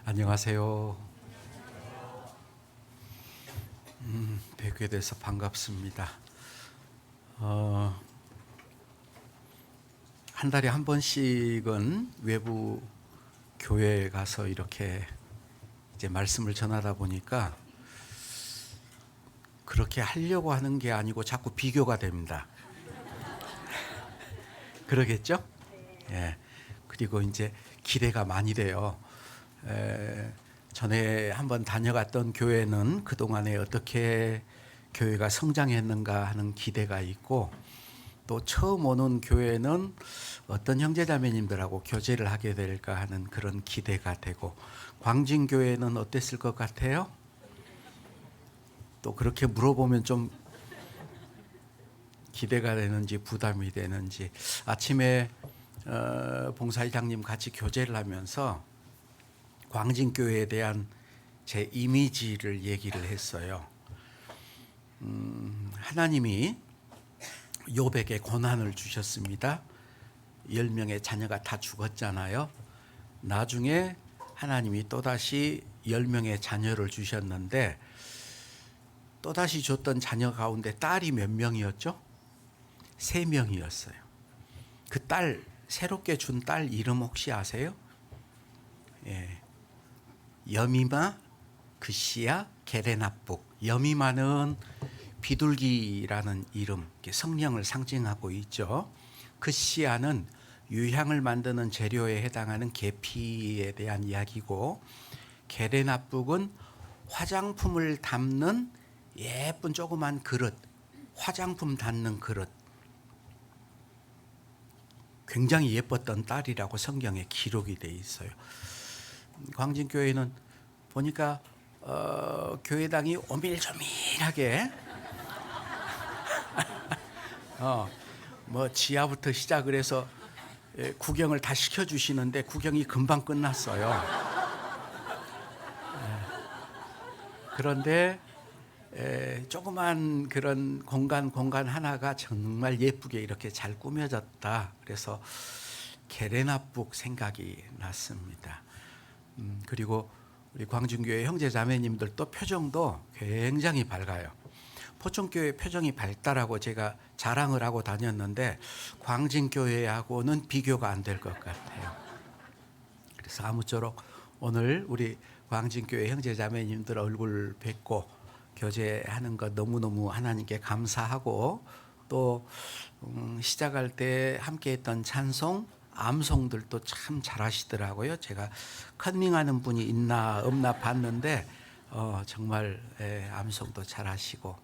안녕하세요. 뵙게 돼서 반갑습니다. 한 달에 한 번씩은 외부 교회에 가서 이렇게 이제 말씀을 전하다 보니까 그렇게 하려고 하는 게 아니고 자꾸 비교가 됩니다. 그러겠죠? 예. 그리고 이제 기대가 많이 돼요. 전에 한번 다녀갔던 교회는 그동안에 어떻게 교회가 성장했는가 하는 기대가 있고, 또 처음 오는 교회는 어떤 형제자매님들하고 교제를 하게 될까 하는 그런 기대가 되고, 광진교회는 어땠을 것 같아요? 또 그렇게 물어보면 좀 기대가 되는지 부담이 되는지. 아침에 봉사이장님 같이 교제를 하면서 광진교회에 대한 제 이미지를 얘기를 했어요. 하나님이 욥에게 고난을 주셨습니다. 10명의 자녀가 다 죽었잖아요. 나중에 하나님이 또다시 10명의 자녀를 주셨는데, 또다시 줬던 자녀 가운데 딸이 몇 명이었죠? 3명이었어요. 그 딸, 새롭게 준 딸 이름 혹시 아세요? 예. 여미마, 그시야, 게레나북. 여미마는 비둘기라는 이름, 성령을 상징하고 있죠. 그시야는 유향을 만드는 재료에 해당하는 계피에 대한 이야기고, 게레나북은 화장품을 담는 예쁜 조그만 그릇, 화장품 담는 그릇. 굉장히 예뻤던 딸이라고 성경에 기록이 돼 있어요. 광진교회는 보니까 교회당이 오밀조밀하게 뭐 지하부터 시작을 해서 구경을 다 시켜주시는데 구경이 금방 끝났어요. 그런데 조그만 그런 공간 하나가 정말 예쁘게 이렇게 잘 꾸며졌다. 그래서 게레나북 생각이 났습니다. 그리고 우리 광진교회 형제자매님들도 표정도 굉장히 밝아요. 포천교회 표정이 밝다라고 제가 자랑을 하고 다녔는데 광진교회하고는 비교가 안 될 것 같아요. 그래서 아무쪼록 오늘 우리 광진교회 형제자매님들 얼굴 뵙고 교제하는 것 너무너무 하나님께 감사하고, 또 시작할 때 함께했던 찬송, 암송들도 참 잘하시더라고요. 제가 컨닝하는 분이 있나 없나 봤는데 정말 암송도 잘하시고,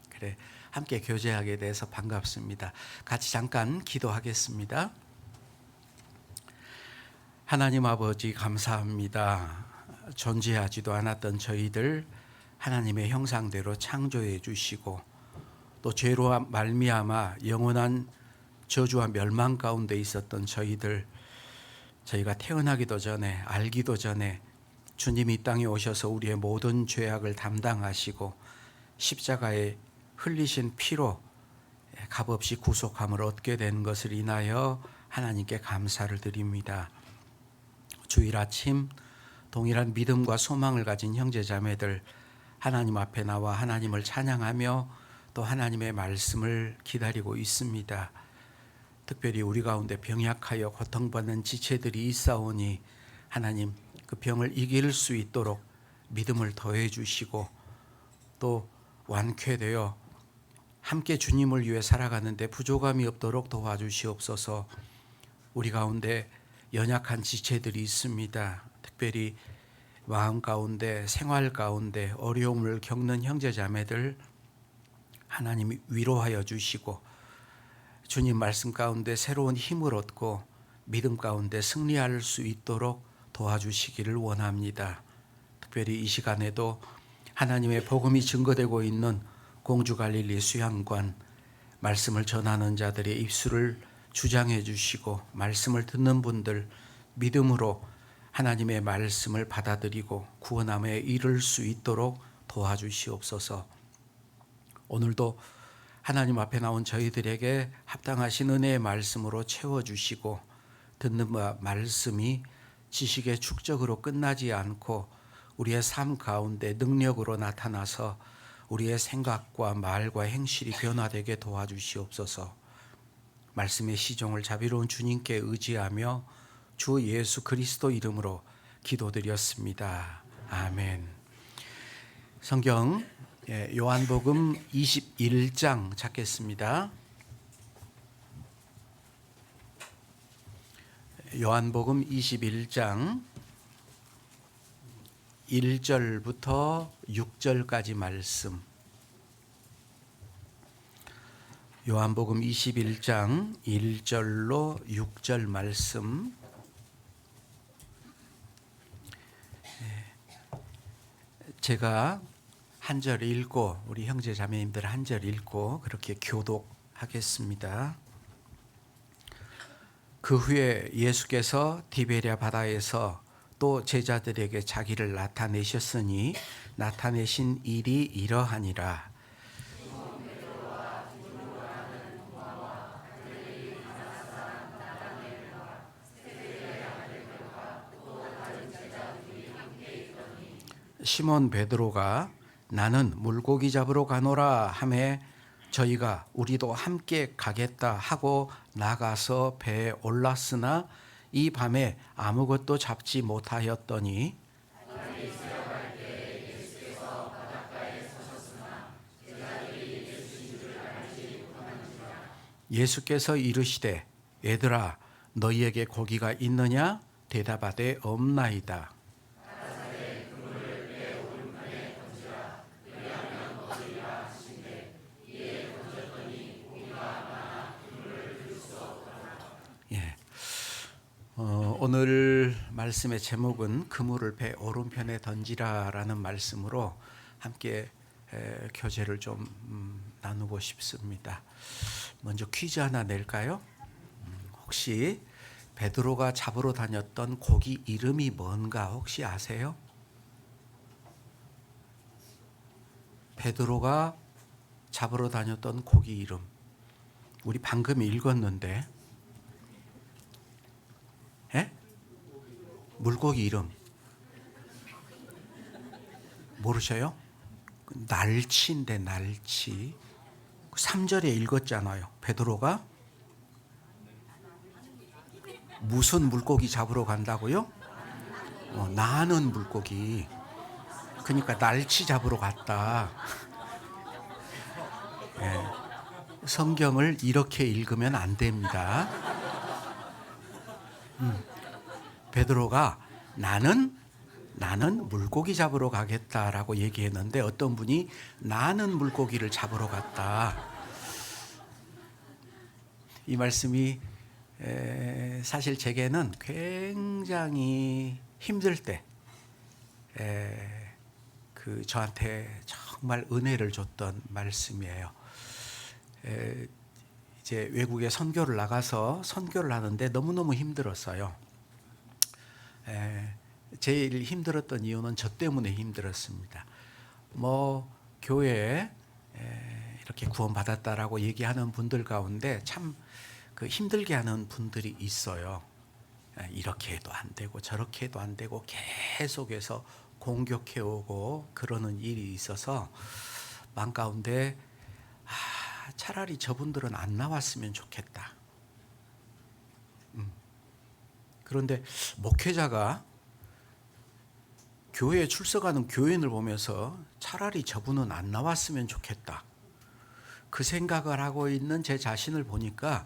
그래 함께 교제하게 돼서 반갑습니다. 같이 잠깐 기도하겠습니다. 하나님 아버지 감사합니다. 존재하지도 않았던 저희들 하나님의 형상대로 창조해 주시고, 또 죄로 말미암아 영원한 저주와 멸망 가운데 있었던 저희가 태어나기도 전에, 알기도 전에 주님이 이 땅에 오셔서 우리의 모든 죄악을 담당하시고 십자가에 흘리신 피로 값없이 구속함을 얻게 된 것을 인하여 하나님께 감사를 드립니다. 주일 아침 동일한 믿음과 소망을 가진 형제자매들 하나님 앞에 나와 하나님을 찬양하며 또 하나님의 말씀을 기다리고 있습니다. 특별히 우리 가운데 병약하여 고통받는 지체들이 있사오니 하나님 그 병을 이길 수 있도록 믿음을 더해 주시고, 또 완쾌되어 함께 주님을 위해 살아가는데 부족함이 없도록 도와주시옵소서. 우리 가운데 연약한 지체들이 있습니다. 특별히 마음 가운데, 생활 가운데 어려움을 겪는 형제자매들 하나님이 위로하여 주시고, 주님 말씀 가운데 새로운 힘을 얻고 믿음 가운데 승리할 수 있도록 도와주시기를 원합니다. 특별히 이 시간에도 하나님의 복음이 증거되고 있는 공주 갈릴리 수양관, 말씀을 전하는 자들의 입술을 주장해 주시고, 말씀을 듣는 분들 믿음으로 하나님의 말씀을 받아들이고 구원함에 이를 수 있도록 도와주시옵소서. 오늘도 하나님 앞에 나온 저희들에게 합당하신 은혜의 말씀으로 채워주시고, 듣는 말씀이 지식의 축적으로 끝나지 않고 우리의 삶 가운데 능력으로 나타나서 우리의 생각과 말과 행실이 변화되게 도와주시옵소서. 말씀의 시종을 자비로운 주님께 의지하며 주 예수 그리스도 이름으로 기도드렸습니다. 아멘. 성경 요한복음 21장 찾겠습니다. 요한복음 21장 1절부터 6절까지 말씀. 요한복음 21장 1절로 6절 말씀. 제가 한 절 읽고 우리 형제 자매님들 한 절 읽고 그렇게 교독하겠습니다. 그 후에 예수께서 디베랴 바다에서 또 제자들에게 자기를 나타내셨으니 나타내신 일이 이러하니라. 시몬 베드로가 나는 물고기 잡으러 가노라 하매 저희가 우리도 함께 가겠다 하고 나가서 배에 올랐으나 이 밤에 아무것도 잡지 못하였더니 예수께서 이르시되 얘들아 너희에게 고기가 있느냐? 대답하되 없나이다. 오늘 말씀의 제목은 그물을 배 오른편에 던지라라는 말씀으로 함께 교제를 좀 나누고 싶습니다. 먼저 퀴즈 하나 낼까요? 혹시 베드로가 잡으러 다녔던 고기 이름이 뭔가 혹시 아세요? 베드로가 잡으러 다녔던 고기 이름. 우리 방금 읽었는데 물고기 이름 모르셔요? 날치인데 날치. 3절에 읽었잖아요. 베드로가 무슨 물고기 잡으러 간다고요? 나는 물고기. 그러니까 날치 잡으러 갔다. 성경을 이렇게 읽으면 안 됩니다. 베드로가 나는 물고기 잡으러 가겠다라고 얘기했는데 어떤 분이 나는 물고기를 잡으러 갔다. 이 말씀이 사실 제게는 굉장히 힘들 때 저한테 정말 은혜를 줬던 말씀이에요. 이제 외국에 선교를 나가서 선교를 하는데 너무너무 힘들었어요. 제일 힘들었던 이유는 저 때문에 힘들었습니다. 교회에 이렇게 구원받았다라고 얘기하는 분들 가운데 참 그 힘들게 하는 분들이 있어요. 이렇게 해도 안 되고 저렇게 해도 안 되고 계속해서 공격해 오고 그러는 일이 있어서 마음 가운데 차라리 저분들은 안 나왔으면 좋겠다. 그런데 목회자가 교회에 출석하는 교인을 보면서 차라리 저분은 안 나왔으면 좋겠다. 그 생각을 하고 있는 제 자신을 보니까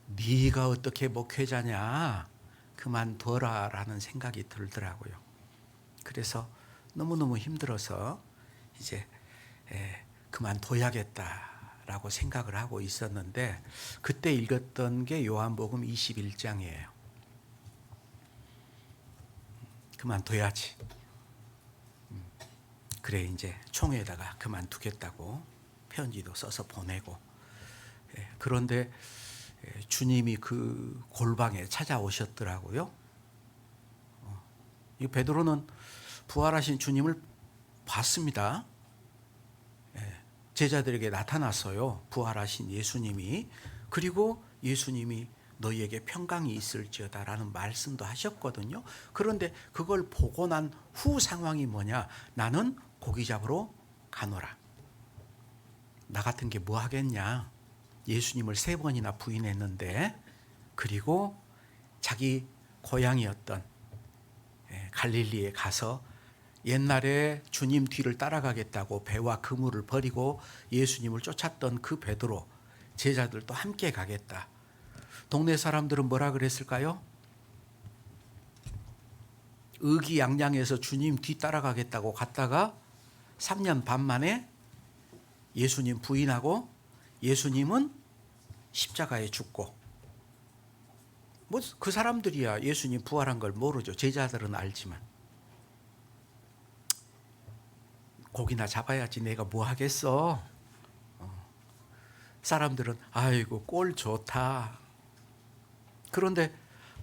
네가 어떻게 목회자냐? 그만둬라 라는 생각이 들더라고요. 그래서 너무너무 힘들어서 이제 그만둬야겠다라고 생각을 하고 있었는데 그때 읽었던 게 요한복음 21장이에요. 그만둬야지. 그래 이제 총회에다가 그만두겠다고 편지도 써서 보내고 그런데 주님이 그 골방에 찾아오셨더라고요. 이 베드로는 부활하신 주님을 봤습니다. 제자들에게 나타났어요. 부활하신 예수님이. 그리고 예수님이 너희에게 평강이 있을지어다라는 말씀도 하셨거든요. 그런데 그걸 보고 난 후 상황이 뭐냐? 나는 고기 잡으러 가노라. 나 같은 게 뭐 하겠냐? 예수님을 3번이나 부인했는데, 그리고 자기 고향이었던 갈릴리에 가서 옛날에 주님 뒤를 따라가겠다고 배와 그물을 버리고 예수님을 쫓았던 그 베드로, 제자들도 함께 가겠다. 동네 사람들은 뭐라 그랬을까요? 의기양양해서 주님 뒤 따라가겠다고 갔다가 3년 반 만에 예수님 부인하고 예수님은 십자가에 죽고, 뭐 그 사람들이야 예수님 부활한 걸 모르죠. 제자들은 알지만. 고기나 잡아야지 내가 뭐 하겠어. 사람들은 아이고 꼴 좋다. 그런데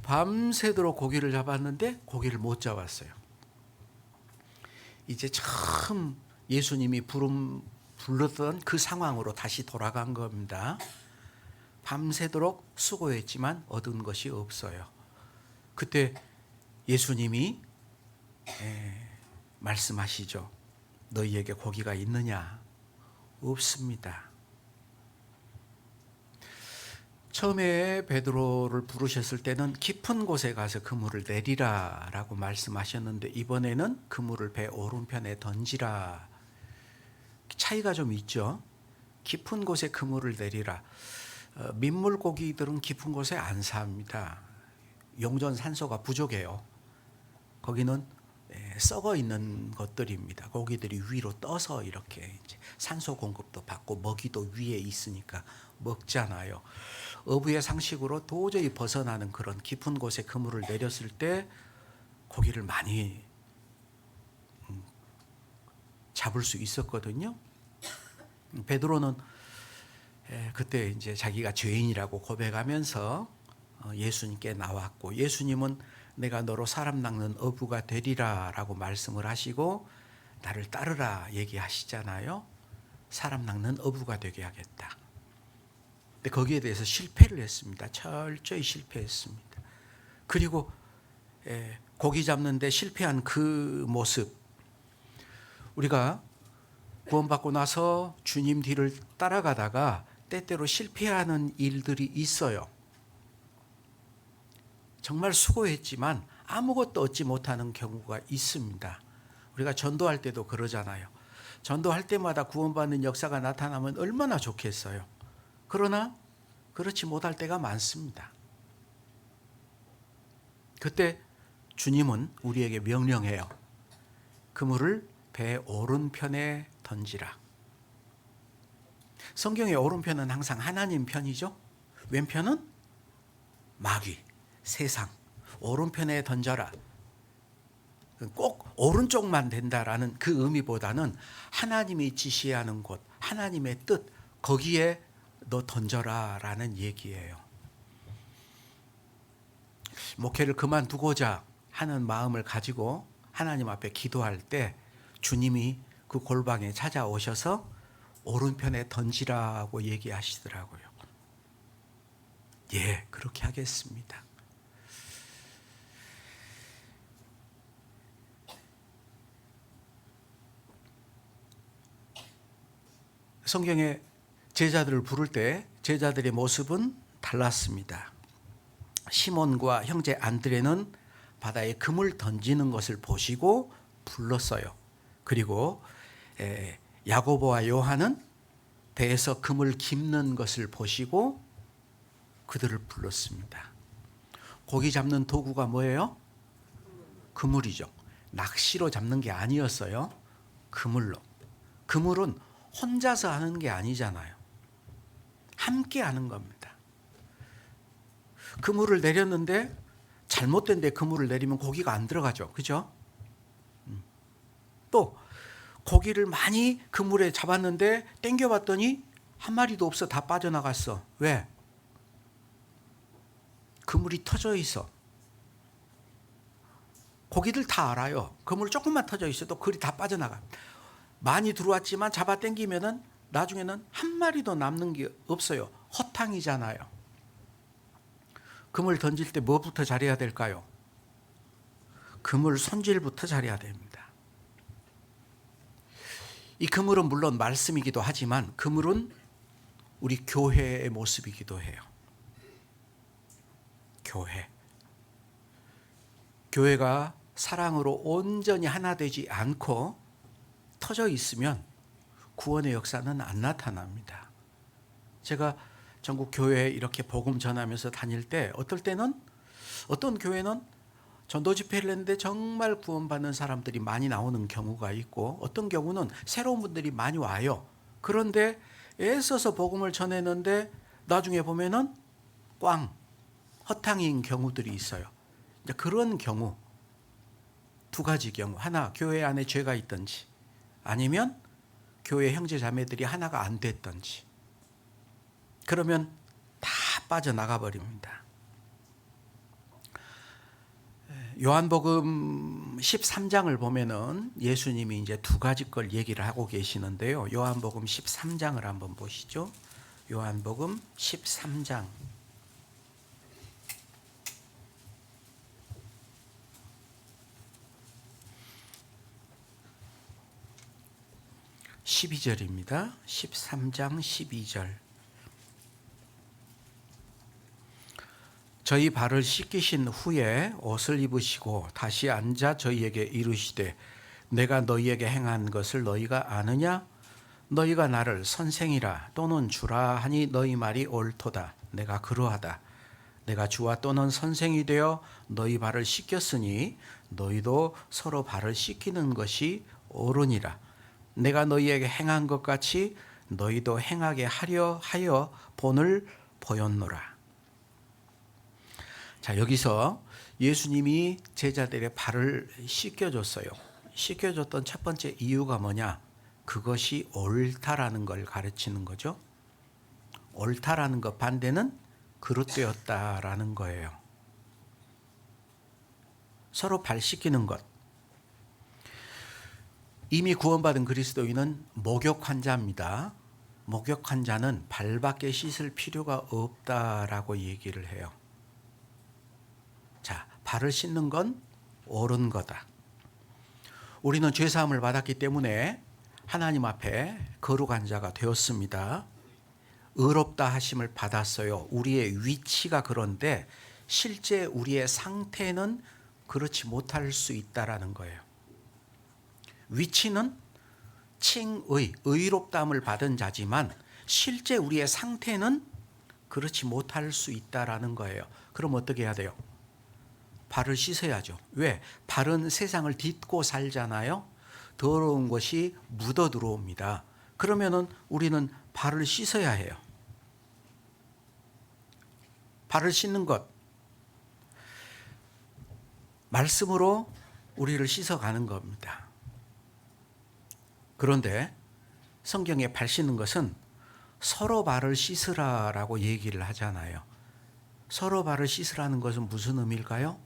밤새도록 고기를 잡았는데 고기를 못 잡았어요. 이제 처음 예수님이 불렀던 그 상황으로 다시 돌아간 겁니다. 밤새도록 수고했지만 얻은 것이 없어요. 그때 예수님이 말씀하시죠. 너희에게 고기가 있느냐? 없습니다. 처음에 베드로를 부르셨을 때는 깊은 곳에 가서 그물을 내리라 라고 말씀하셨는데, 이번에는 그물을 배 오른편에 던지라. 차이가 좀 있죠. 깊은 곳에 그물을 내리라. 민물고기들은 깊은 곳에 안 삽니다. 용전 산소가 부족해요. 거기는 썩어 있는 것들입니다. 고기들이 위로 떠서 이렇게 이제 산소 공급도 받고 먹이도 위에 있으니까 먹잖아요. 어부의 상식으로 도저히 벗어나는 그런 깊은 곳에 그물을 내렸을 때 고기를 많이 잡을 수 있었거든요. 베드로는 그때 이제 자기가 죄인이라고 고백하면서 예수님께 나왔고, 예수님은 내가 너로 사람 낚는 어부가 되리라라고 말씀을 하시고 나를 따르라 얘기하시잖아요. 사람 낚는 어부가 되게 하겠다. 근데 거기에 대해서 실패를 했습니다. 철저히 실패했습니다. 그리고 고기 잡는데 실패한 그 모습, 우리가 구원받고 나서 주님 뒤를 따라가다가 때때로 실패하는 일들이 있어요. 정말 수고했지만 아무것도 얻지 못하는 경우가 있습니다. 우리가 전도할 때도 그러잖아요. 전도할 때마다 구원받는 역사가 나타나면 얼마나 좋겠어요. 그러나 그렇지 못할 때가 많습니다. 그때 주님은 우리에게 명령해요. 그물을 배 오른편에 던지라. 성경의 오른편은 항상 하나님 편이죠. 왼편은 마귀, 세상. 오른편에 던져라. 꼭 오른쪽만 된다라는 그 의미보다는 하나님이 지시하는 곳, 하나님의 뜻, 거기에 너 던져라라는 얘기예요. 목회를 그만두고자 하는 마음을 가지고 하나님 앞에 기도할 때 주님이 그 골방에 찾아오셔서 오른편에 던지라고 얘기하시더라고요. 예, 그렇게 하겠습니다. 성경에 제자들을 부를 때 제자들의 모습은 달랐습니다. 시몬과 형제 안드레는 바다에 금을 던지는 것을 보시고 불렀어요. 그리고 야고보와 요한은 배에서 금을 깁는 것을 보시고 그들을 불렀습니다. 고기 잡는 도구가 뭐예요? 그물이죠. 낚시로 잡는 게 아니었어요. 그물로. 그물은 혼자서 하는 게 아니잖아요. 함께 하는 겁니다. 그물을 내렸는데 잘못된 데 그물을 내리면 고기가 안 들어가죠. 그죠? 또 고기를 많이 그물에 잡았는데 당겨봤더니 한 마리도 없어. 다 빠져나갔어. 왜? 그물이 터져 있어. 고기들 다 알아요. 그물 조금만 터져 있어도 그리 다 빠져나가. 많이 들어왔지만 잡아 당기면은 나중에는 한 마리도 남는 게 없어요. 허탕이잖아요. 금을 던질 때 뭐부터 잘해야 될까요? 그물 손질부터 잘해야 됩니다. 이 그물은 물론 말씀이기도 하지만 그물은 우리 교회의 모습이기도 해요. 교회가 사랑으로 온전히 하나 되지 않고 터져 있으면 구원의 역사는 안 나타납니다. 제가 전국 교회에 이렇게 복음 전하면서 다닐 때 어떤 교회는 전도 집회를 했는데 정말 구원받는 사람들이 많이 나오는 경우가 있고, 어떤 경우는 새로운 분들이 많이 와요. 그런데 애써서 복음을 전했는데 나중에 보면은 허탕인 경우들이 있어요. 이제 그런 경우, 두 가지 경우. 하나, 교회 안에 죄가 있든지, 아니면 교회 형제 자매들이 하나가 안 됐든지. 그러면 다 빠져나가 버립니다. 요한복음 13장을 보면은 예수님이 이제 두 가지 걸 얘기를 하고 계시는데요. 요한복음 13장을 한번 보시죠. 요한복음 13장 12절입니다. 13장 12절. 저희 발을 씻기신 후에 옷을 입으시고 다시 앉아 저희에게 이르시되 내가 너희에게 행한 것을 너희가 아느냐? 너희가 나를 선생이라 또는 주라 하니 너희 말이 옳도다. 내가 그러하다. 내가 주와 또는 선생이 되어 너희 발을 씻겼으니 너희도 서로 발을 씻기는 것이 옳으니라. 내가 너희에게 행한 것 같이 너희도 행하게 하려 하여 본을 보였노라. 자, 여기서 예수님이 제자들의 발을 씻겨줬어요. 씻겨줬던 첫 번째 이유가 뭐냐? 그것이 옳다라는 걸 가르치는 거죠. 옳다라는 것 반대는 그릇되었다라는 거예요. 서로 발 씻기는 것. 이미 구원받은 그리스도인은 목욕 환자입니다. 목욕 환자는 발밖에 씻을 필요가 없다라고 얘기를 해요. 자, 발을 씻는 건 옳은 거다. 우리는 죄사함을 받았기 때문에 하나님 앞에 거룩한 자가 되었습니다. 의롭다 하심을 받았어요. 우리의 위치가 그런데 실제 우리의 상태는 그렇지 못할 수 있다라는 거예요. 위치는 의롭다함을 받은 자지만 실제 우리의 상태는 그렇지 못할 수 있다라는 거예요. 그럼 어떻게 해야 돼요? 발을 씻어야죠. 왜? 발은 세상을 딛고 살잖아요. 더러운 것이 묻어 들어옵니다. 그러면은 우리는 발을 씻어야 해요. 발을 씻는 것. 말씀으로 우리를 씻어가는 겁니다. 그런데 성경에 발 씻는 것은 서로 발을 씻으라라고 얘기를 하잖아요. 서로 발을 씻으라는 것은 무슨 의미일까요?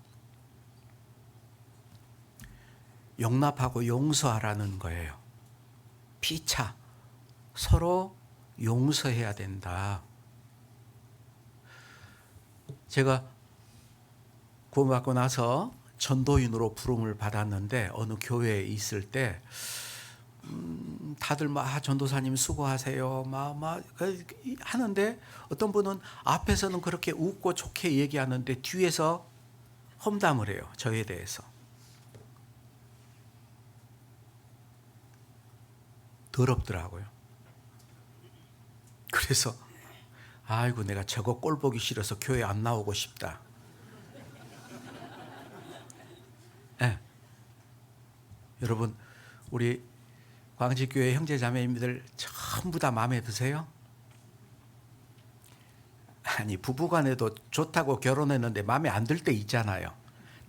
용납하고 용서하라는 거예요. 피차, 서로 용서해야 된다. 제가 구원받고 나서 전도인으로 부름을 받았는데 어느 교회에 있을 때 다들 막 전도사님 수고하세요 막 하는데 어떤 분은 앞에서는 그렇게 웃고 좋게 얘기하는데 뒤에서 험담을 해요. 저에 대해서. 더럽더라고요. 그래서 아이고 내가 저거 꼴 보기 싫어서 교회 안 나오고 싶다. 네. 여러분 우리 광직교회 형제자매님들 전부 다 마음에 드세요? 아니 부부간에도 좋다고 결혼했는데 마음에 안 들 때 있잖아요.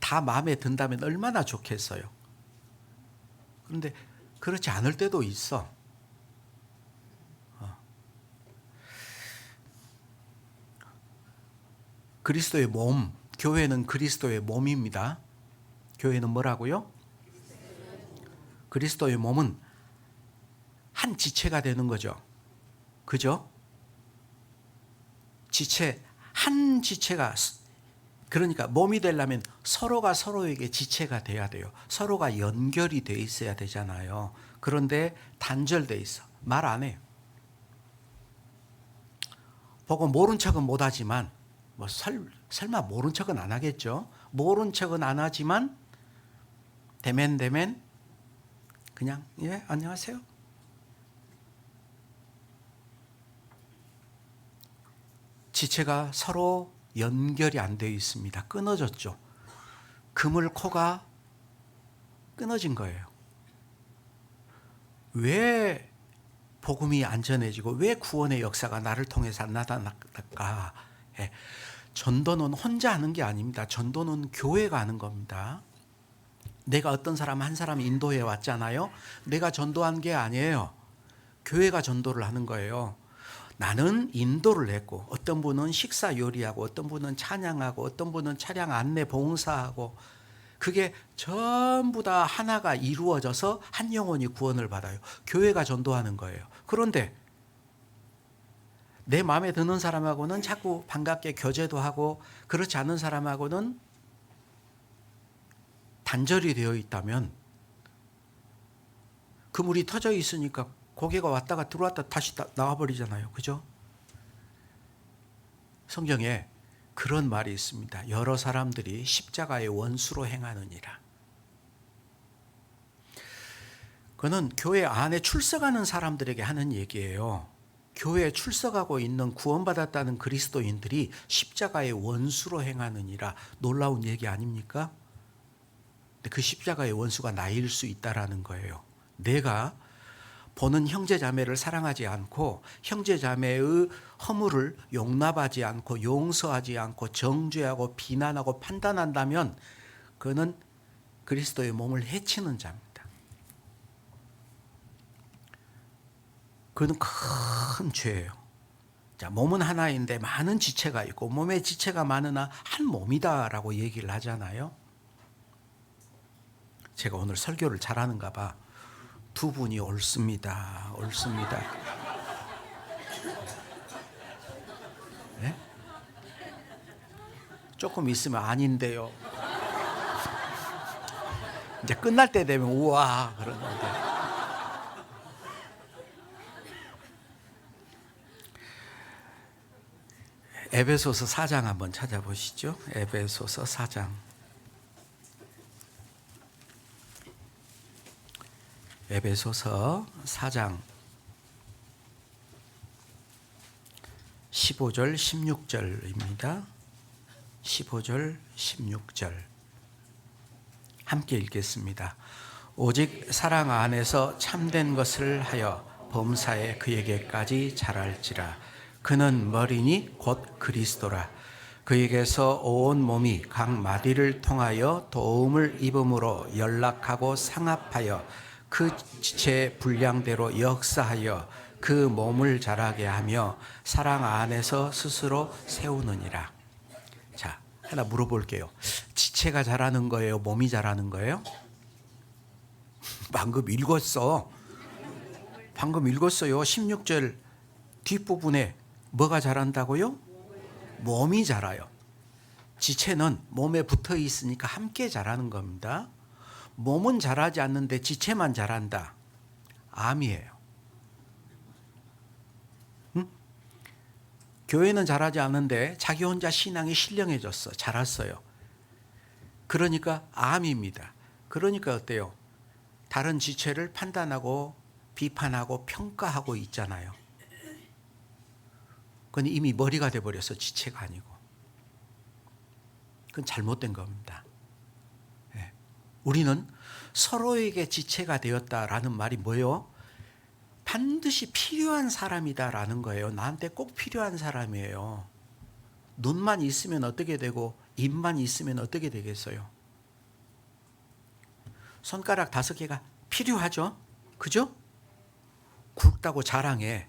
다 마음에 든다면 얼마나 좋겠어요. 그런데 그렇지 않을 때도 있어. 그리스도의 몸, 교회는 그리스도의 몸입니다. 교회는 뭐라고요? 그리스도의 몸은 한 지체가 되는 거죠. 그죠? 한 지체가 그러니까 몸이 되려면 서로가 서로에게 지체가 돼야 돼요. 서로가 연결이 돼 있어야 되잖아요. 그런데 단절돼 있어. 말 안 해요. 보고 모른 척은 못 하지만 뭐 설마 모른 척은 안 하겠죠. 모른 척은 안 하지만 대면 그냥 예 안녕하세요. 지체가 서로 연결이 안 되어 있습니다. 끊어졌죠. 그물 코가 끊어진 거예요. 왜 복음이 안전해지고 왜 구원의 역사가 나를 통해서 안 나타날까? 예. 전도는 혼자 하는 게 아닙니다. 전도는 교회가 하는 겁니다. 내가 어떤 사람 한 사람 인도해 왔잖아요. 내가 전도한 게 아니에요. 교회가 전도를 하는 거예요. 나는 인도를 했고 어떤 분은 식사 요리하고 어떤 분은 찬양하고 어떤 분은 차량 안내 봉사하고 그게 전부 다 하나가 이루어져서 한 영혼이 구원을 받아요. 교회가 전도하는 거예요. 그런데 내 마음에 드는 사람하고는 자꾸 반갑게 교제도 하고 그렇지 않은 사람하고는 단절이 되어 있다면 그물이 터져 있으니까 고개가 왔다가 들어왔다 다시 나와버리잖아요. 그죠? 성경에 그런 말이 있습니다. 여러 사람들이 십자가의 원수로 행하느니라. 그는 교회 안에 출석하는 사람들에게 하는 얘기예요. 교회에 출석하고 있는 구원받았다는 그리스도인들이 십자가의 원수로 행하느니라. 놀라운 얘기 아닙니까? 근데 그 십자가의 원수가 나일 수 있다라는 거예요. 내가 보는 형제자매를 사랑하지 않고 형제자매의 허물을 용납하지 않고 용서하지 않고 정죄하고 비난하고 판단한다면 그는 그리스도의 몸을 해치는 자입니다. 그는 큰 죄예요. 자, 몸은 하나인데 많은 지체가 있고 몸에 지체가 많으나 한 몸이다라고 얘기를 하잖아요. 제가 오늘 설교를 잘하는가 봐. 두 분이 옳습니다. 옳습니다. 네? 조금 있으면 아닌데요. 이제 끝날 때 되면 우와 그러는데. 에베소서 4장 한번 찾아보시죠. 에베소서 4장. 에베소서 4장 15절 16절입니다. 15절 16절 함께 읽겠습니다. 오직 사랑 안에서 참된 것을 하여 범사에 그에게까지 자랄지라. 그는 머리니 곧 그리스도라. 그에게서 온 몸이 각 마디를 통하여 도움을 입음으로 연락하고 상합하여 그 지체 분량대로 역사하여 그 몸을 자라게 하며 사랑 안에서 스스로 세우느니라. 자, 하나 물어볼게요. 지체가 자라는 거예요? 몸이 자라는 거예요? 방금 읽었어. 방금 읽었어요. 16절 뒷부분에 뭐가 자란다고요? 몸이 자라요. 지체는 몸에 붙어 있으니까 함께 자라는 겁니다. 몸은 자라지 않는데 지체만 자란다. 암이에요. 응? 교회는 자라지 않는데 자기 혼자 신앙이 신령해졌어. 자랐어요. 그러니까 암입니다. 그러니까 어때요? 다른 지체를 판단하고 비판하고 평가하고 있잖아요. 그건 이미 머리가 돼버려서 지체가 아니고. 그건 잘못된 겁니다. 우리는 서로에게 지체가 되었다라는 말이 뭐예요? 반드시 필요한 사람이다라는 거예요. 나한테 꼭 필요한 사람이에요. 눈만 있으면 어떻게 되고 입만 있으면 어떻게 되겠어요? 손가락 5개가 필요하죠? 그죠? 굵다고 자랑해.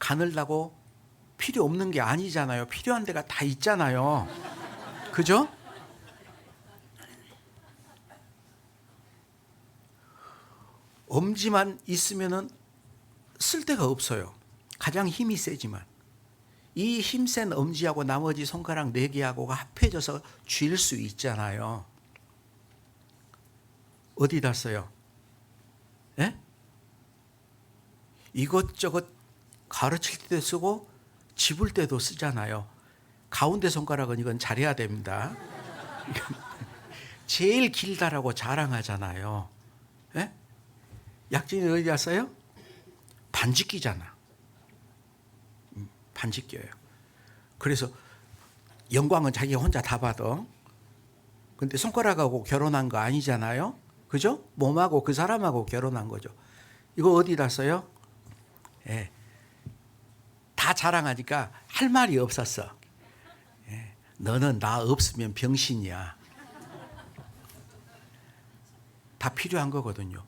가늘다고 필요 없는 게 아니잖아요. 필요한 데가 다 있잖아요. 그죠? 엄지만 있으면은 쓸데가 없어요. 가장 힘이 세지만 이 힘센 엄지하고 나머지 손가락 4개하고가 합해져서 쥘 수 있잖아요. 어디다 써요? 예? 이것저것 가르칠 때도 쓰고 집을 때도 쓰잖아요. 가운데 손가락은 이건 잘해야 됩니다. 제일 길다라고 자랑하잖아요. 예? 약진이 어디다 써요? 반지 끼잖아. 반지 껴요. 그래서 영광은 자기가 혼자 다 받아. 근데 손가락하고 결혼한 거 아니잖아요. 그죠? 몸하고 그 사람하고 결혼한 거죠. 이거 어디다 써요? 예. 다 자랑하니까 할 말이 없었어. 예. 너는 나 없으면 병신이야. 다 필요한 거거든요.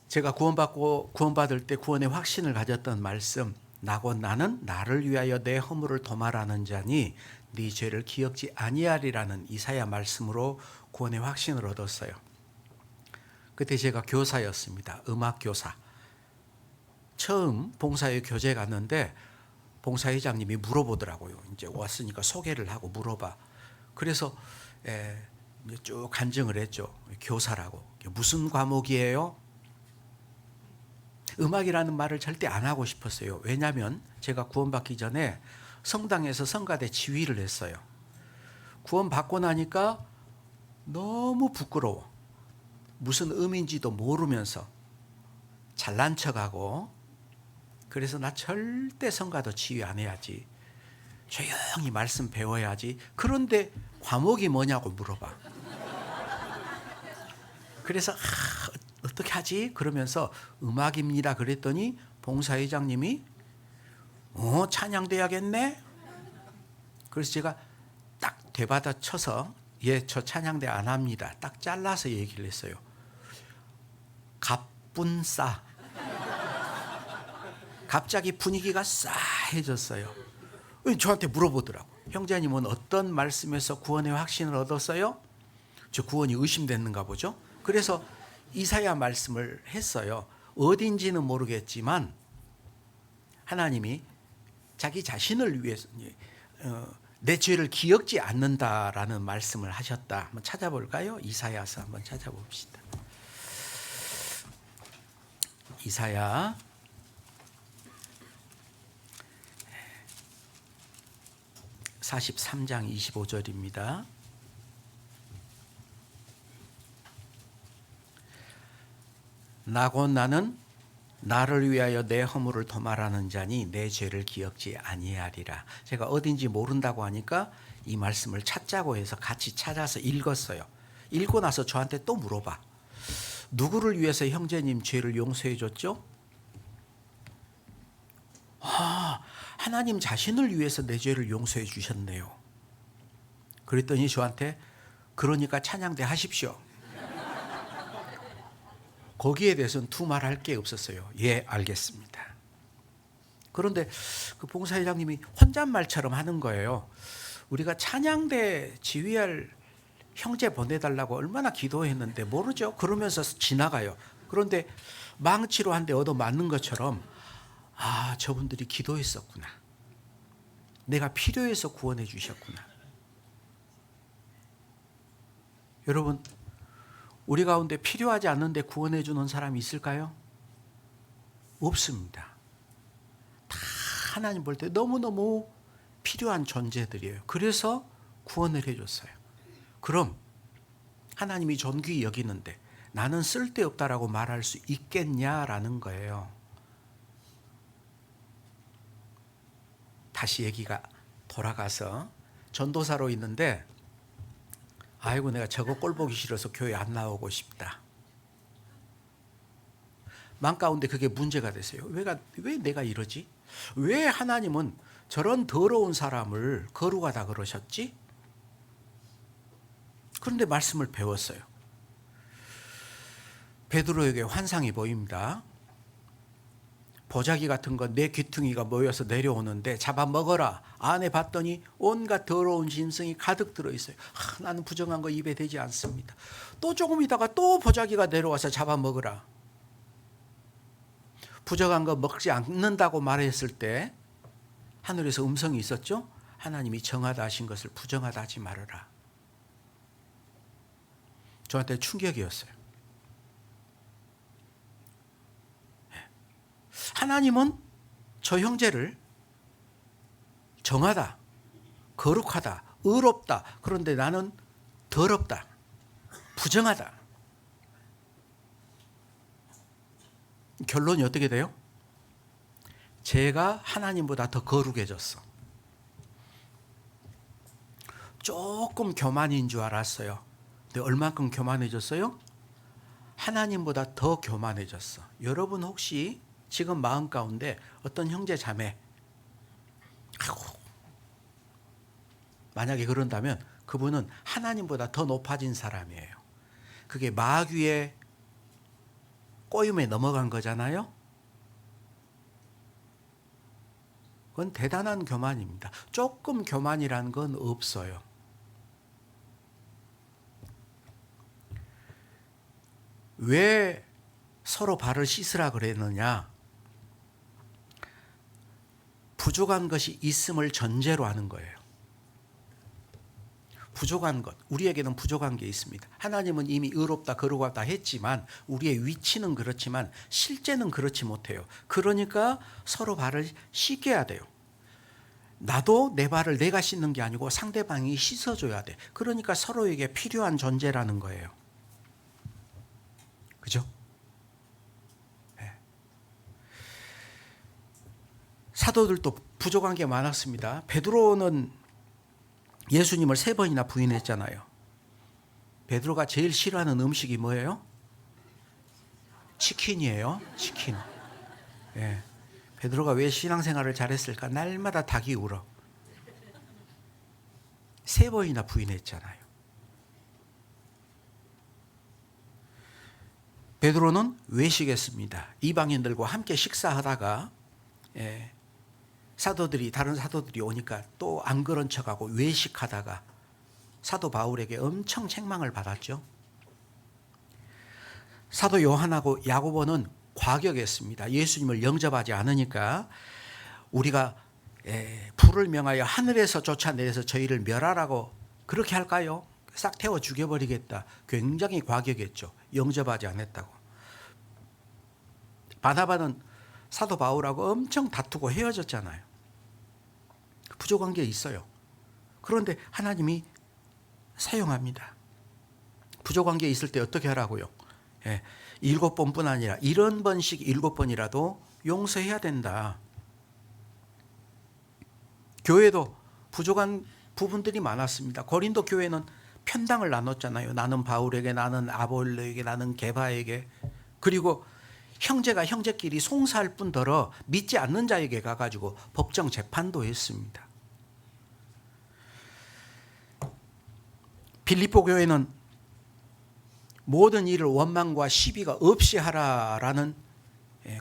제가 구원받을 때 구원의 확신을 가졌던 말씀, 나는 나를 위하여 내 허물을 도말하는 자니 네 죄를 기억지 아니하리라는 이사야 말씀으로 구원의 확신을 얻었어요. 그때 제가 교사였습니다. 음악 교사. 처음 봉사회 교제 갔는데 봉사회장님이 물어보더라고요. 이제 왔으니까 소개를 하고 물어봐. 그래서 쭉 간증을 했죠. 교사라고. 무슨 과목이에요? 음악이라는 말을 절대 안 하고 싶었어요. 왜냐하면 제가 구원받기 전에 성당에서 성가대 지휘를 했어요. 구원받고 나니까 너무 부끄러워. 무슨 음인지도 모르면서 잘난 척하고, 그래서 나 절대 성가도 지휘 안 해야지. 조용히 말씀 배워야지. 그런데 과목이 뭐냐고 물어봐. 그래서 어떻게 하지? 그러면서 음악입니다. 그랬더니 봉사회장님이 찬양돼야겠네? 그래서 제가 딱 되받아 쳐서 저 찬양대 안 합니다. 딱 잘라서 얘기를 했어요. 갑분싸. 갑자기 분위기가 싸해졌어요. 저한테 물어보더라고. 형제님은 어떤 말씀에서 구원의 확신을 얻었어요? 저 구원이 의심됐는가 보죠. 그래서 이사야 말씀을 했어요. 어딘지는 모르겠지만 하나님이 자기 자신을 위해서 내 죄를 기억지 않는다라는 말씀을 하셨다. 한번 찾아볼까요? 이사야서 한번 찾아봅시다. 이사야 43장 25절입니다. 나는 나를 위하여 내 허물을 도말하는 자니 내 죄를 기억지 아니하리라. 제가 어딘지 모른다고 하니까 이 말씀을 찾자고 해서 같이 찾아서 읽었어요. 읽고 나서 저한테 또 물어봐. 누구를 위해서 형제님 죄를 용서해 줬죠? 하나님 자신을 위해서 내 죄를 용서해 주셨네요. 그랬더니 저한테 그러니까 찬양대 하십시오. 거기에 대해서는 두말할 게 없었어요. 예, 알겠습니다. 그런데 그 봉사회장님이 혼잣말처럼 하는 거예요. 우리가 찬양대 지휘할 형제 보내달라고 얼마나 기도했는데 모르죠? 그러면서 지나가요. 그런데 망치로 한 대 얻어 맞는 것처럼 저분들이 기도했었구나. 내가 필요해서 구원해 주셨구나. 여러분, 우리 가운데 필요하지 않는데 구원해 주는 사람이 있을까요? 없습니다. 다 하나님 볼 때 너무너무 필요한 존재들이에요. 그래서 구원을 해줬어요. 그럼 하나님이 존귀히 여기는데 나는 쓸데없다라고 말할 수 있겠냐라는 거예요. 다시 얘기가 돌아가서 전도사로 있는데 아이고 내가 저거 꼴 보기 싫어서 교회 안 나오고 싶다. 마음 가운데 그게 문제가 됐어요. 왜 내가 이러지? 왜 하나님은 저런 더러운 사람을 거룩하다 그러셨지? 그런데 말씀을 배웠어요. 베드로에게 환상이 보입니다. 보자기 같은 거 내 귀퉁이가 모여서 내려오는데 잡아먹어라. 안에 봤더니 온갖 더러운 짐승이 가득 들어있어요. 나는 부정한 거 입에 대지 않습니다. 또 조금 있다가 또 보자기가 내려와서 잡아먹으라. 부정한 거 먹지 않는다고 말했을 때 하늘에서 음성이 있었죠. 하나님이 정하다 하신 것을 부정하다 하지 말아라. 저한테 충격이었어요. 하나님은 저 형제를 정하다, 거룩하다, 의롭다. 그런데 나는 더럽다, 부정하다. 결론이 어떻게 돼요? 제가 하나님보다 더 거룩해졌어. 조금 교만인 줄 알았어요. 근데 얼만큼 교만해졌어요? 하나님보다 더 교만해졌어. 여러분 혹시 지금 마음 가운데 어떤 형제 자매 만약에 그런다면 그분은 하나님보다 더 높아진 사람이에요. 그게 마귀의 꼬임에 넘어간 거잖아요. 그건 대단한 교만입니다. 조금 교만이라는 건 없어요. 왜 서로 발을 씻으라 그랬느냐? 부족한 것이 있음을 전제로 하는 거예요. 부족한 것, 우리에게는 부족한 게 있습니다. 하나님은 이미 의롭다 거룩하다 했지만 우리의 위치는 그렇지만 실제는 그렇지 못해요. 그러니까 서로 발을 씻겨야 돼요. 나도 내 발을 내가 씻는 게 아니고 상대방이 씻어줘야 돼. 그러니까 서로에게 필요한 존재라는 거예요. 그죠? 네. 사도들도 부족한 게 많았습니다. 베드로는 예수님을 3번이나 부인했잖아요. 베드로가 제일 싫어하는 음식이 뭐예요? 치킨이에요. 치킨. 예. 베드로가 왜 신앙생활을 잘했을까? 날마다 닭이 울어. 3번이나 부인했잖아요. 베드로는 외식했습니다. 이방인들과 함께 식사하다가 다른 사도들이 오니까 또 안 그런 척하고 외식하다가 사도 바울에게 엄청 책망을 받았죠. 사도 요한하고 야고보는 과격했습니다. 예수님을 영접하지 않으니까 우리가 불을 명하여 하늘에서 쫓아내서 저희를 멸하라고 그렇게 할까요? 싹 태워 죽여버리겠다. 굉장히 과격했죠. 영접하지 않았다고. 바나바는 사도 바울하고 엄청 다투고 헤어졌잖아요. 부족한 게 있어요. 그런데 하나님이 사용합니다. 부족한 게 있을 때 어떻게 하라고요? 7번뿐 아니라 70번씩 7번이라도 용서해야 된다. 교회도 부족한 부분들이 많았습니다. 고린도 교회는 편당을 나눴잖아요. 나는 바울에게, 나는 아볼로에게, 나는 게바에게. 그리고 형제가 형제끼리 송사할 뿐더러 믿지 않는 자에게 가가지고 법정 재판도 했습니다. 빌립보 교회는 모든 일을 원망과 시비가 없이 하라라는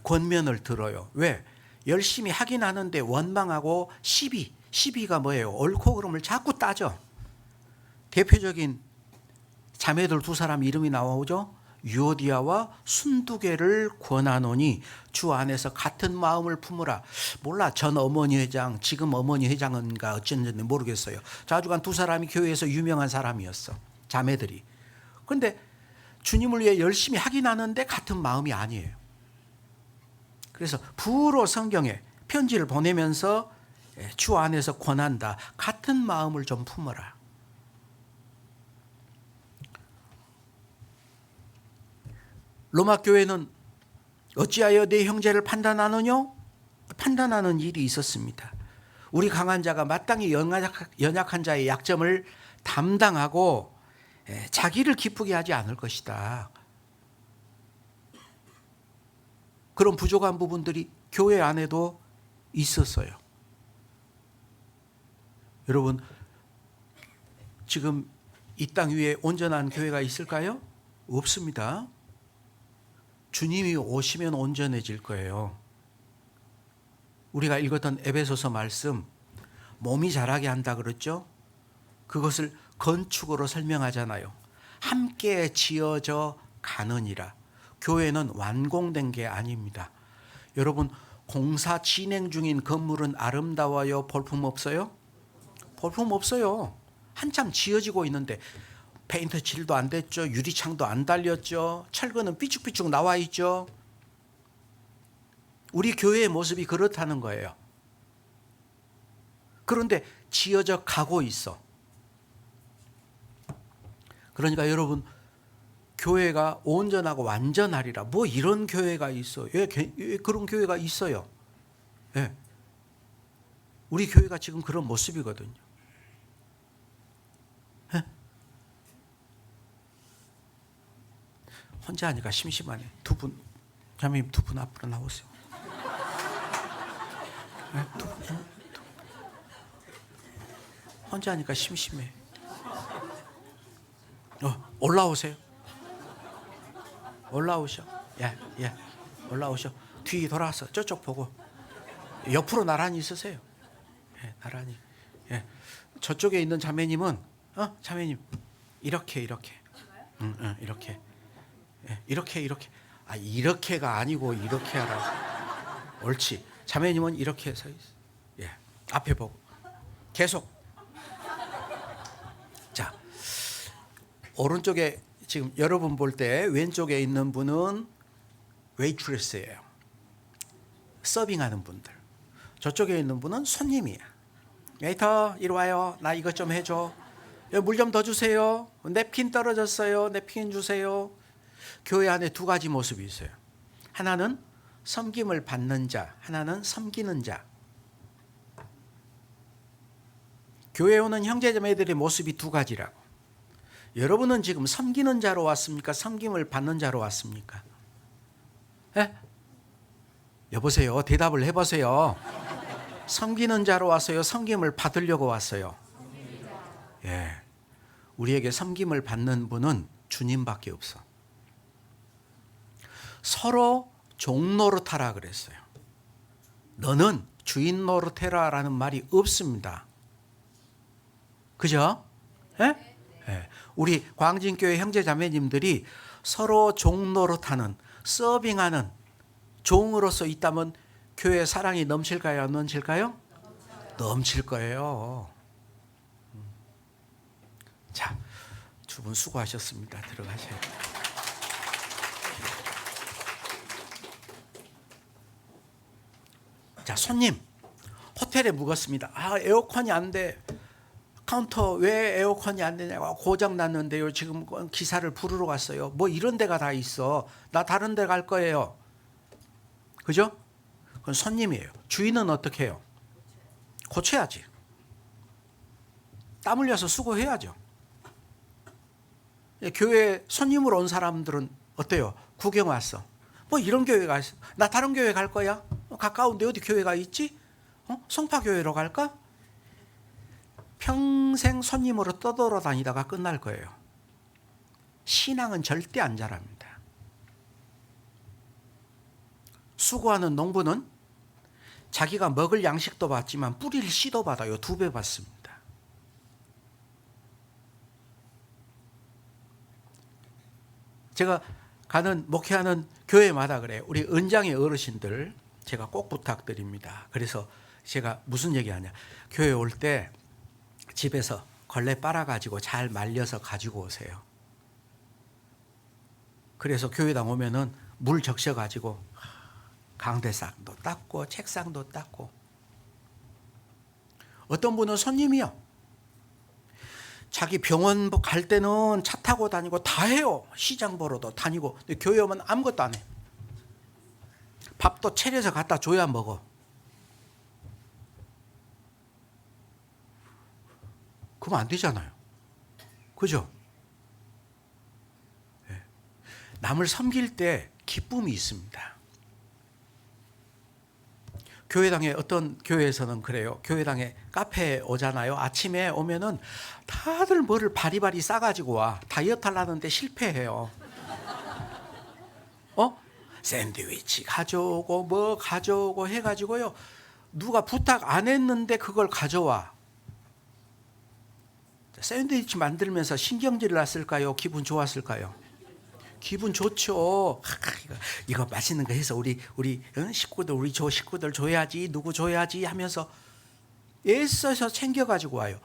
권면을 들어요. 왜? 열심히 하긴 하는데 원망하고 시비가 뭐예요? 옳고 그름을 자꾸 따져. 대표적인 자매들 2사람 이름이 나오죠. 유오디아와 순두개를 권하노니 주 안에서 같은 마음을 품으라. 몰라, 전 어머니 회장, 지금 어머니 회장인가 어쩐지 모르겠어요. 좌주간 2사람이 교회에서 유명한 사람이었어. 자매들이. 그런데 주님을 위해 열심히 하긴 하는데 같은 마음이 아니에요. 그래서 부로 성경에 편지를 보내면서 주 안에서 권한다. 같은 마음을 좀 품어라. 로마 교회는 어찌하여 내 형제를 판단하느냐? 판단하는 일이 있었습니다. 우리 강한 자가 마땅히 연약한 자의 약점을 담당하고 자기를 기쁘게 하지 않을 것이다. 그런 부족한 부분들이 교회 안에도 있었어요. 여러분, 지금 이 땅 위에 온전한 교회가 있을까요? 없습니다. 주님이 오시면 온전해질 거예요. 우리가 읽었던 에베소서 말씀, 몸이 자라게 한다 그랬죠? 그것을 건축으로 설명하잖아요. 함께 지어져 가느니라. 교회는 완공된 게 아닙니다. 여러분, 공사 진행 중인 건물은 아름다워요? 볼품 없어요? 볼품 없어요. 한참 지어지고 있는데 페인트 칠도 안 됐죠. 유리창도 안 달렸죠. 철근은 삐죽삐죽 나와 있죠. 우리 교회의 모습이 그렇다는 거예요. 그런데 지어져 가고 있어. 그러니까 여러분, 교회가 온전하고 완전하리라. 뭐 이런 교회가 있어. 왜 그런 교회가 있어요? 예. 우리 교회가 지금 그런 모습이거든요. 예? 혼자 하니까 심심하네. 자매님 두 분 앞으로 나오세요. 예? 두 분. 혼자 하니까 심심해. 올라오세요. 올라오셔. 예, 예. 올라오셔. 뒤 돌아서 저쪽 보고. 옆으로 나란히 있으세요. 예, 나란히. 예. 저쪽에 있는 자매님은, 자매님, 이렇게. 이렇게. 예, 이렇게. 아, 이렇게가 아니고 이렇게 하라. 옳지. 자매님은 이렇게 서 있어. 예. 앞에 보고. 계속. 자. 오른쪽에 지금 여러분 볼 때 왼쪽에 있는 분은 웨이트레스예요. 서빙하는 분들. 저쪽에 있는 분은 손님이야. 웨이터 이리 와요. 나 이것 좀 해줘. 물 좀 더 주세요. 냅킨 떨어졌어요. 냅킨 주세요. 교회 안에 두 가지 모습이 있어요. 하나는 섬김을 받는 자, 하나는 섬기는 자. 교회에 오는 형제자매들의 모습이 두 가지라고. 여러분은 지금 섬기는 자로 왔습니까? 섬김을 받는 자로 왔습니까? 예? 여보세요. 대답을 해보세요. 섬기는 자로 왔어요? 섬김을 받으려고 왔어요? 예. 우리에게 섬김을 받는 분은 주님밖에 없어. 서로 종 노릇하라 그랬어요. 너는 주인 노릇해라라는 말이 없습니다. 그죠? 예? 예. 우리 광진교회 형제자매님들이 서로 종 노릇하는, 서빙하는 종으로서 있다면 교회 사랑이 넘칠까요? 안 넘칠까요? 넘칠 거예요. 자, 두 분 수고하셨습니다. 들어가세요. 자, 손님. 호텔에 묵었습니다. 아, 에어컨이 안 돼. 카운터 왜 에어컨이 안 되냐고. 고장 났는데요. 지금 기사를 부르러 갔어요. 뭐 이런 데가 다 있어. 나 다른 데 갈 거예요. 그죠? 그건 손님이에요. 주인은 어떻게 해요? 고쳐야지. 땀 흘려서 수고해야죠. 교회 손님으로 온 사람들은 어때요? 구경 왔어. 뭐 이런 교회가 있어. 나 다른 교회 갈 거야. 가까운데 어디 교회가 있지? 송파교회로 갈까? 평생 손님으로 떠돌아다니다가 끝날 거예요. 신앙은 절대 안 자랍니다. 수고하는 농부는 자기가 먹을 양식도 받지만 뿌릴 씨도 받아요. 2배 받습니다. 제가 가는 목회하는 교회마다 그래요. 우리 은장의 어르신들 제가 꼭 부탁드립니다. 그래서 제가 무슨 얘기하냐. 교회 올 때 집에서 걸레 빨아가지고 잘 말려서 가지고 오세요. 그래서 교회당 오면은 물 적셔가지고 강대상도 닦고 책상도 닦고. 어떤 분은 손님이요. 자기 병원 갈 때는 차 타고 다니고 다 해요. 시장 보러도 다니고. 근데 교회 오면 아무것도 안 해. 밥도 차려서 갖다 줘야 먹어. 그러면 안 되잖아요. 그죠? 네. 남을 섬길 때 기쁨이 있습니다. 교회당에 어떤 교회에서는 그래요. 교회당에 카페에 오잖아요. 아침에 오면은 다들 뭐를 바리바리 싸가지고 와. 다이어트 하려는데 실패해요. 샌드위치 가져오고 뭐 가져오고 해가지고요. 누가 부탁 안 했는데 그걸 가져와. 샌드위치 만들면서 신경질 났을까요? 기분 좋았을까요? 기분 좋죠. 이거 맛있는 거 해서 우리 식구들, 우리 조 식구들 줘야지, 누구 줘야지 하면서 애써서 챙겨가지고 와요.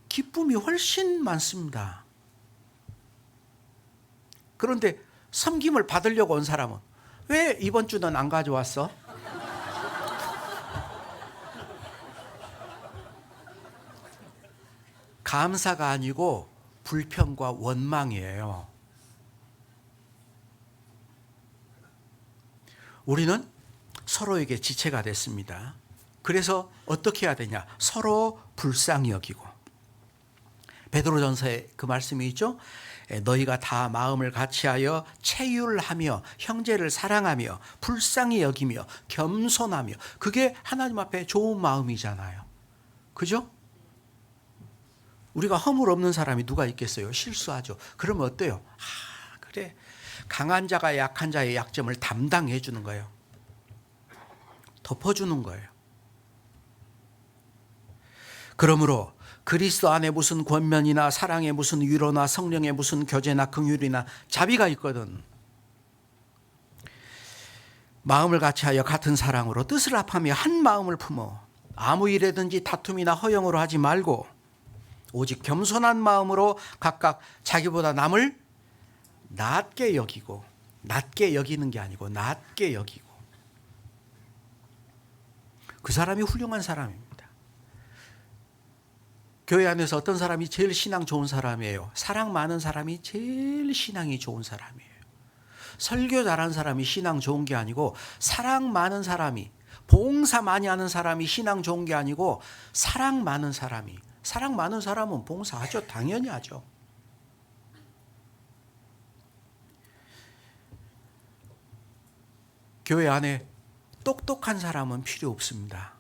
기쁨이 훨씬 많습니다. 그런데 섬김을 받으려고 온 사람은 왜 이번 주는 안 가져왔어? 감사가 아니고 불평과 원망이에요. 우리는 서로에게 지체가 됐습니다. 그래서 어떻게 해야 되냐? 서로 불쌍히 여기고. 베드로전서에 그 말씀이 있죠. 너희가 다 마음을 같이하여 체휼하며 형제를 사랑하며 불쌍히 여기며 겸손하며. 그게 하나님 앞에 좋은 마음이잖아요. 그죠? 우리가 허물 없는 사람이 누가 있겠어요? 실수하죠. 그러면 어때요? 그래. 강한 자가 약한 자의 약점을 담당해 주는 거예요. 덮어주는 거예요. 그러므로 그리스도 안에 무슨 권면이나 사랑에 무슨 위로나 성령에 무슨 교제나 긍휼이나 자비가 있거든. 마음을 같이하여 같은 사랑으로 뜻을 합하며 한 마음을 품어 아무 일에든지 다툼이나 허영으로 하지 말고 오직 겸손한 마음으로 각각 자기보다 남을 낮게 여기고, 낮게 여기는 게 아니고 낮게 여기고. 그 사람이 훌륭한 사람입니다. 교회 안에서 어떤 사람이 제일 신앙 좋은 사람이에요? 사랑 많은 사람이 제일 신앙이 좋은 사람이에요. 설교 잘하는 사람이 신앙 좋은 게 아니고, 사랑 많은 사람이, 봉사 많이 하는 사람이 신앙 좋은 게 아니고, 사랑 많은 사람이. 사랑 많은 사람은 봉사하죠. 당연히 하죠. 교회 안에 똑똑한 사람은 필요 없습니다.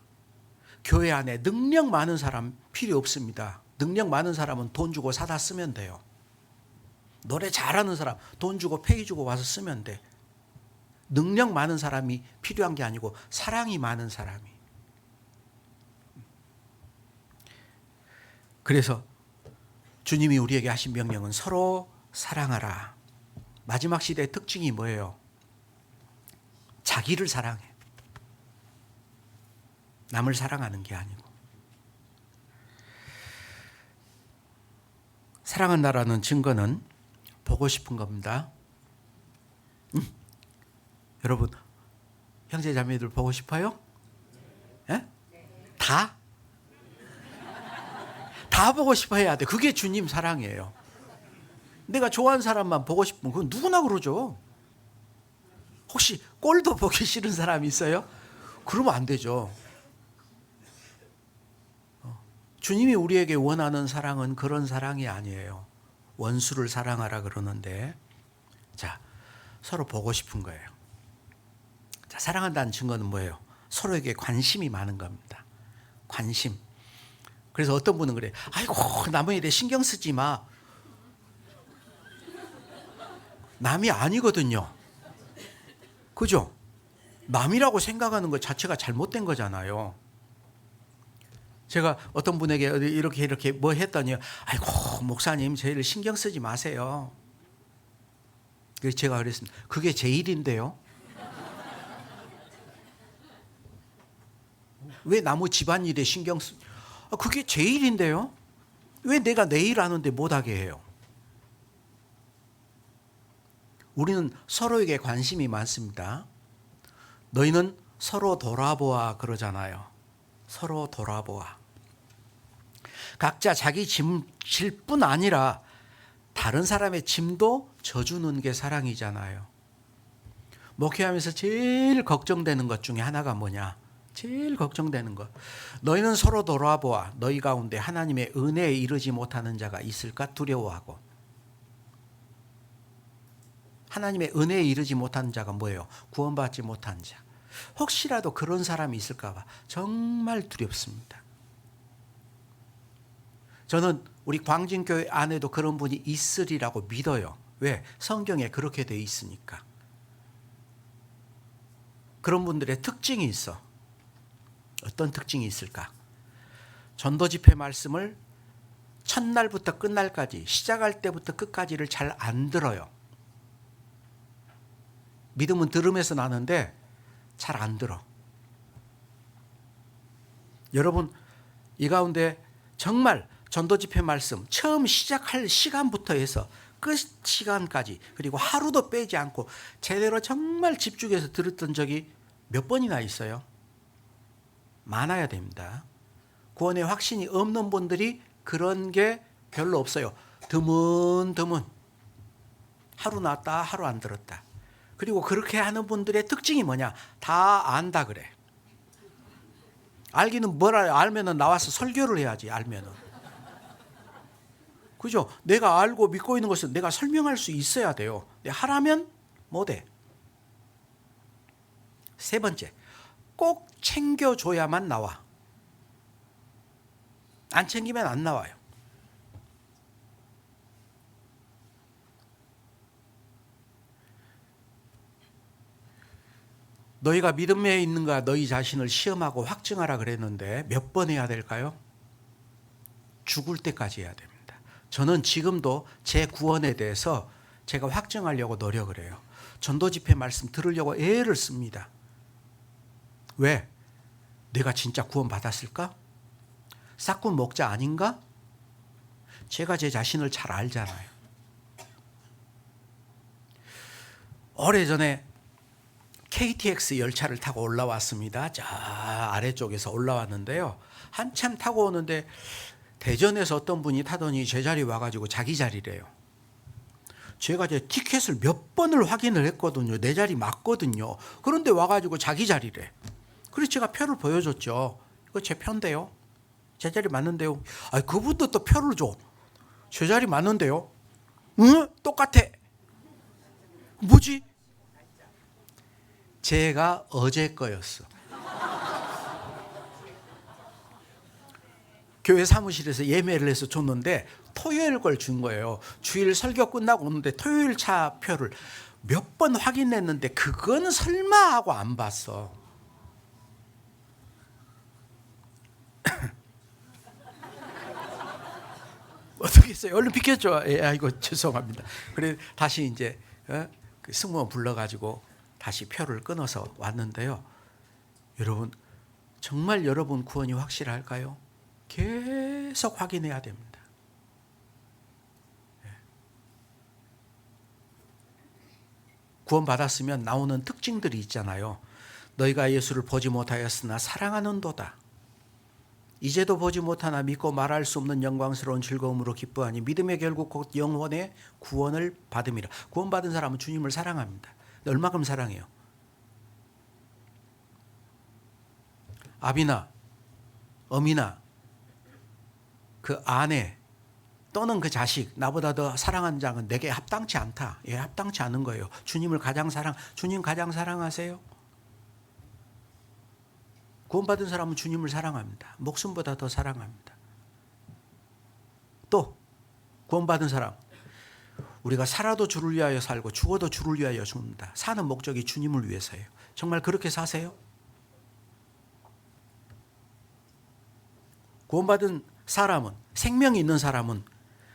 교회 안에 능력 많은 사람 필요 없습니다. 능력 많은 사람은 돈 주고 사다 쓰면 돼요. 노래 잘하는 사람 돈 주고 페이 주고 와서 쓰면 돼. 능력 많은 사람이 필요한 게 아니고 사랑이 많은 사람이. 그래서 주님이 우리에게 하신 명령은 서로 사랑하라. 마지막 시대의 특징이 뭐예요? 자기를 사랑해. 남을 사랑하는 게 아니고. 사랑한다라는 증거는 보고 싶은 겁니다. 여러분, 형제 자매들 보고 싶어요? 예? 다? 다 보고 싶어 해야 돼. 그게 주님 사랑이에요. 내가 좋아하는 사람만 보고 싶으면 그건 누구나 그러죠. 혹시 꼴도 보기 싫은 사람이 있어요? 그러면 안 되죠. 주님이 우리에게 원하는 사랑은 그런 사랑이 아니에요. 원수를 사랑하라 그러는데, 자, 서로 보고 싶은 거예요. 자, 사랑한다는 증거는 뭐예요? 서로에게 관심이 많은 겁니다. 관심. 그래서 어떤 분은 그래. 아이고, 남의 일에 신경 쓰지 마. 남이 아니거든요. 그죠? 남이라고 생각하는 것 자체가 잘못된 거잖아요. 제가 어떤 분에게 이렇게 뭐 했더니, 아이고, 목사님, 제 일을 신경 쓰지 마세요. 그래서 제가 그랬습니다. 그게 제 일인데요. 왜 나무 집안일에 신경 쓰? 그게 제 일인데요. 왜 내가 내 일 하는데 못하게 해요? 우리는 서로에게 관심이 많습니다. 너희는 서로 돌아보아 그러잖아요. 서로 돌아보아. 각자 자기 짐질뿐 아니라 다른 사람의 짐도 져주는 게 사랑이잖아요. 목회하면서 제일 걱정되는 것 중에 하나가 뭐냐? 제일 걱정되는 것. 너희는 서로 돌아보아. 너희 가운데 하나님의 은혜에 이르지 못하는 자가 있을까 두려워하고. 하나님의 은혜에 이르지 못하는 자가 뭐예요? 구원받지 못한 자. 혹시라도 그런 사람이 있을까 봐 정말 두렵습니다. 저는 우리 광진교회 안에도 그런 분이 있으리라고 믿어요. 왜? 성경에 그렇게 되어 있으니까. 그런 분들의 특징이 있어. 어떤 특징이 있을까? 전도 집회 말씀을 첫날부터 끝날까지, 시작할 때부터 끝까지를 잘 안 들어요. 믿음은 들음에서 나는데 잘 안 들어. 여러분, 이 가운데 정말 전도 집회 말씀 처음 시작할 시간부터 해서 끝 시간까지, 그리고 하루도 빼지 않고 제대로 정말 집중해서 들었던 적이 몇 번이나 있어요. 많아야 됩니다. 구원의 확신이 없는 분들이 그런 게 별로 없어요. 드문드문 하루 나왔다 하루 안 들었다. 그리고 그렇게 하는 분들의 특징이 뭐냐? 다 안다 그래. 알기는 뭐라, 알면은 나와서 설교를 해야지. 알면은, 그죠? 내가 알고 믿고 있는 것은 내가 설명할 수 있어야 돼요. 하라면 못해. 세 번째, 꼭 챙겨줘야만 나와. 안 챙기면 안 나와요. 너희가 믿음에 있는가 너희 자신을 시험하고 확증하라 그랬는데 몇 번 해야 될까요? 죽을 때까지 해야 됩니다. 저는 지금도 제 구원에 대해서 제가 확증하려고 노력을 해요. 전도 집회 말씀 들으려고 애를 씁니다. 왜? 내가 진짜 구원 받았을까? 싹군 목자 아닌가? 제가 제 자신을 잘 알잖아요. 오래전에 KTX 열차를 타고 올라왔습니다. 저 아래쪽에서 올라왔는데요. 한참 타고 오는데 대전에서 어떤 분이 타더니 제 자리 와가지고 자기 자리래요. 제가 제 티켓을 몇 번을 확인을 했거든요. 내 자리 맞거든요. 그런데 와가지고 자기 자리래. 그래서 제가 표를 보여줬죠. 이거 제 표인데요. 제 자리 맞는데요. 아니, 그분도 또 표를 줘. 제 자리 맞는데요. 응? 똑같아. 뭐지? 제가 어제 거였어. 교회 사무실에서 예매를 해서 줬는데 토요일 걸 준 거예요. 주일 설교 끝나고 오는데 토요일 차 표를 몇 번 확인했는데 그건 설마 하고 안 봤어. 어떻게 했어요? 얼른 비켰죠. 예, 아이고 죄송합니다. 그래 다시 이제 그 승무원 불러가지고 다시 표를 끊어서 왔는데요. 여러분, 정말 여러분 구원이 확실할까요? 계속 확인해야 됩니다. 구원 받았으면 나오는 특징들이 있잖아요. 너희가 예수를 보지 못하였으나 사랑하는도다. 이제도 보지 못하나 믿고 말할 수 없는 영광스러운 즐거움으로 기뻐하니 믿음의 결국 곧 영혼의 구원을 받음이라. 구원받은 사람은 주님을 사랑합니다. 얼마큼 사랑해요? 아비나 어미나 그 아내 또는 그 자식, 나보다 더 사랑하는 자는 내게 합당치 않다. 예, 합당치 않은 거예요. 주님을 가장 주님 가장 사랑하세요? 구원받은 사람은 주님을 사랑합니다. 목숨보다 더 사랑합니다. 또 구원받은 사람, 우리가 살아도 주를 위하여 살고 죽어도 주를 위하여 죽는다. 사는 목적이 주님을 위해서예요. 정말 그렇게 사세요? 구원받은 사람은, 생명이 있는 사람은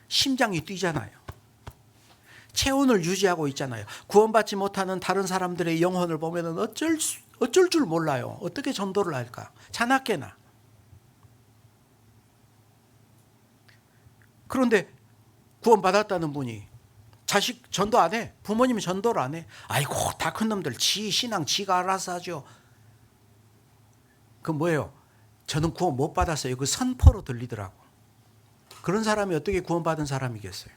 심장이 뛰잖아요. 체온을 유지하고 있잖아요. 구원받지 못하는 다른 사람들의 영혼을 보면 어쩔 줄 몰라요. 어떻게 전도를 할까? 자나깨나. 그런데 구원받았다는 분이 자식 전도 안 해. 부모님이 전도를 안 해. 아이고 다 큰 놈들 지 신앙 지가 알아서 하죠. 그 뭐예요? 저는 구원 못 받았어요. 그 선포로 들리더라고. 그런 사람이 어떻게 구원받은 사람이겠어요?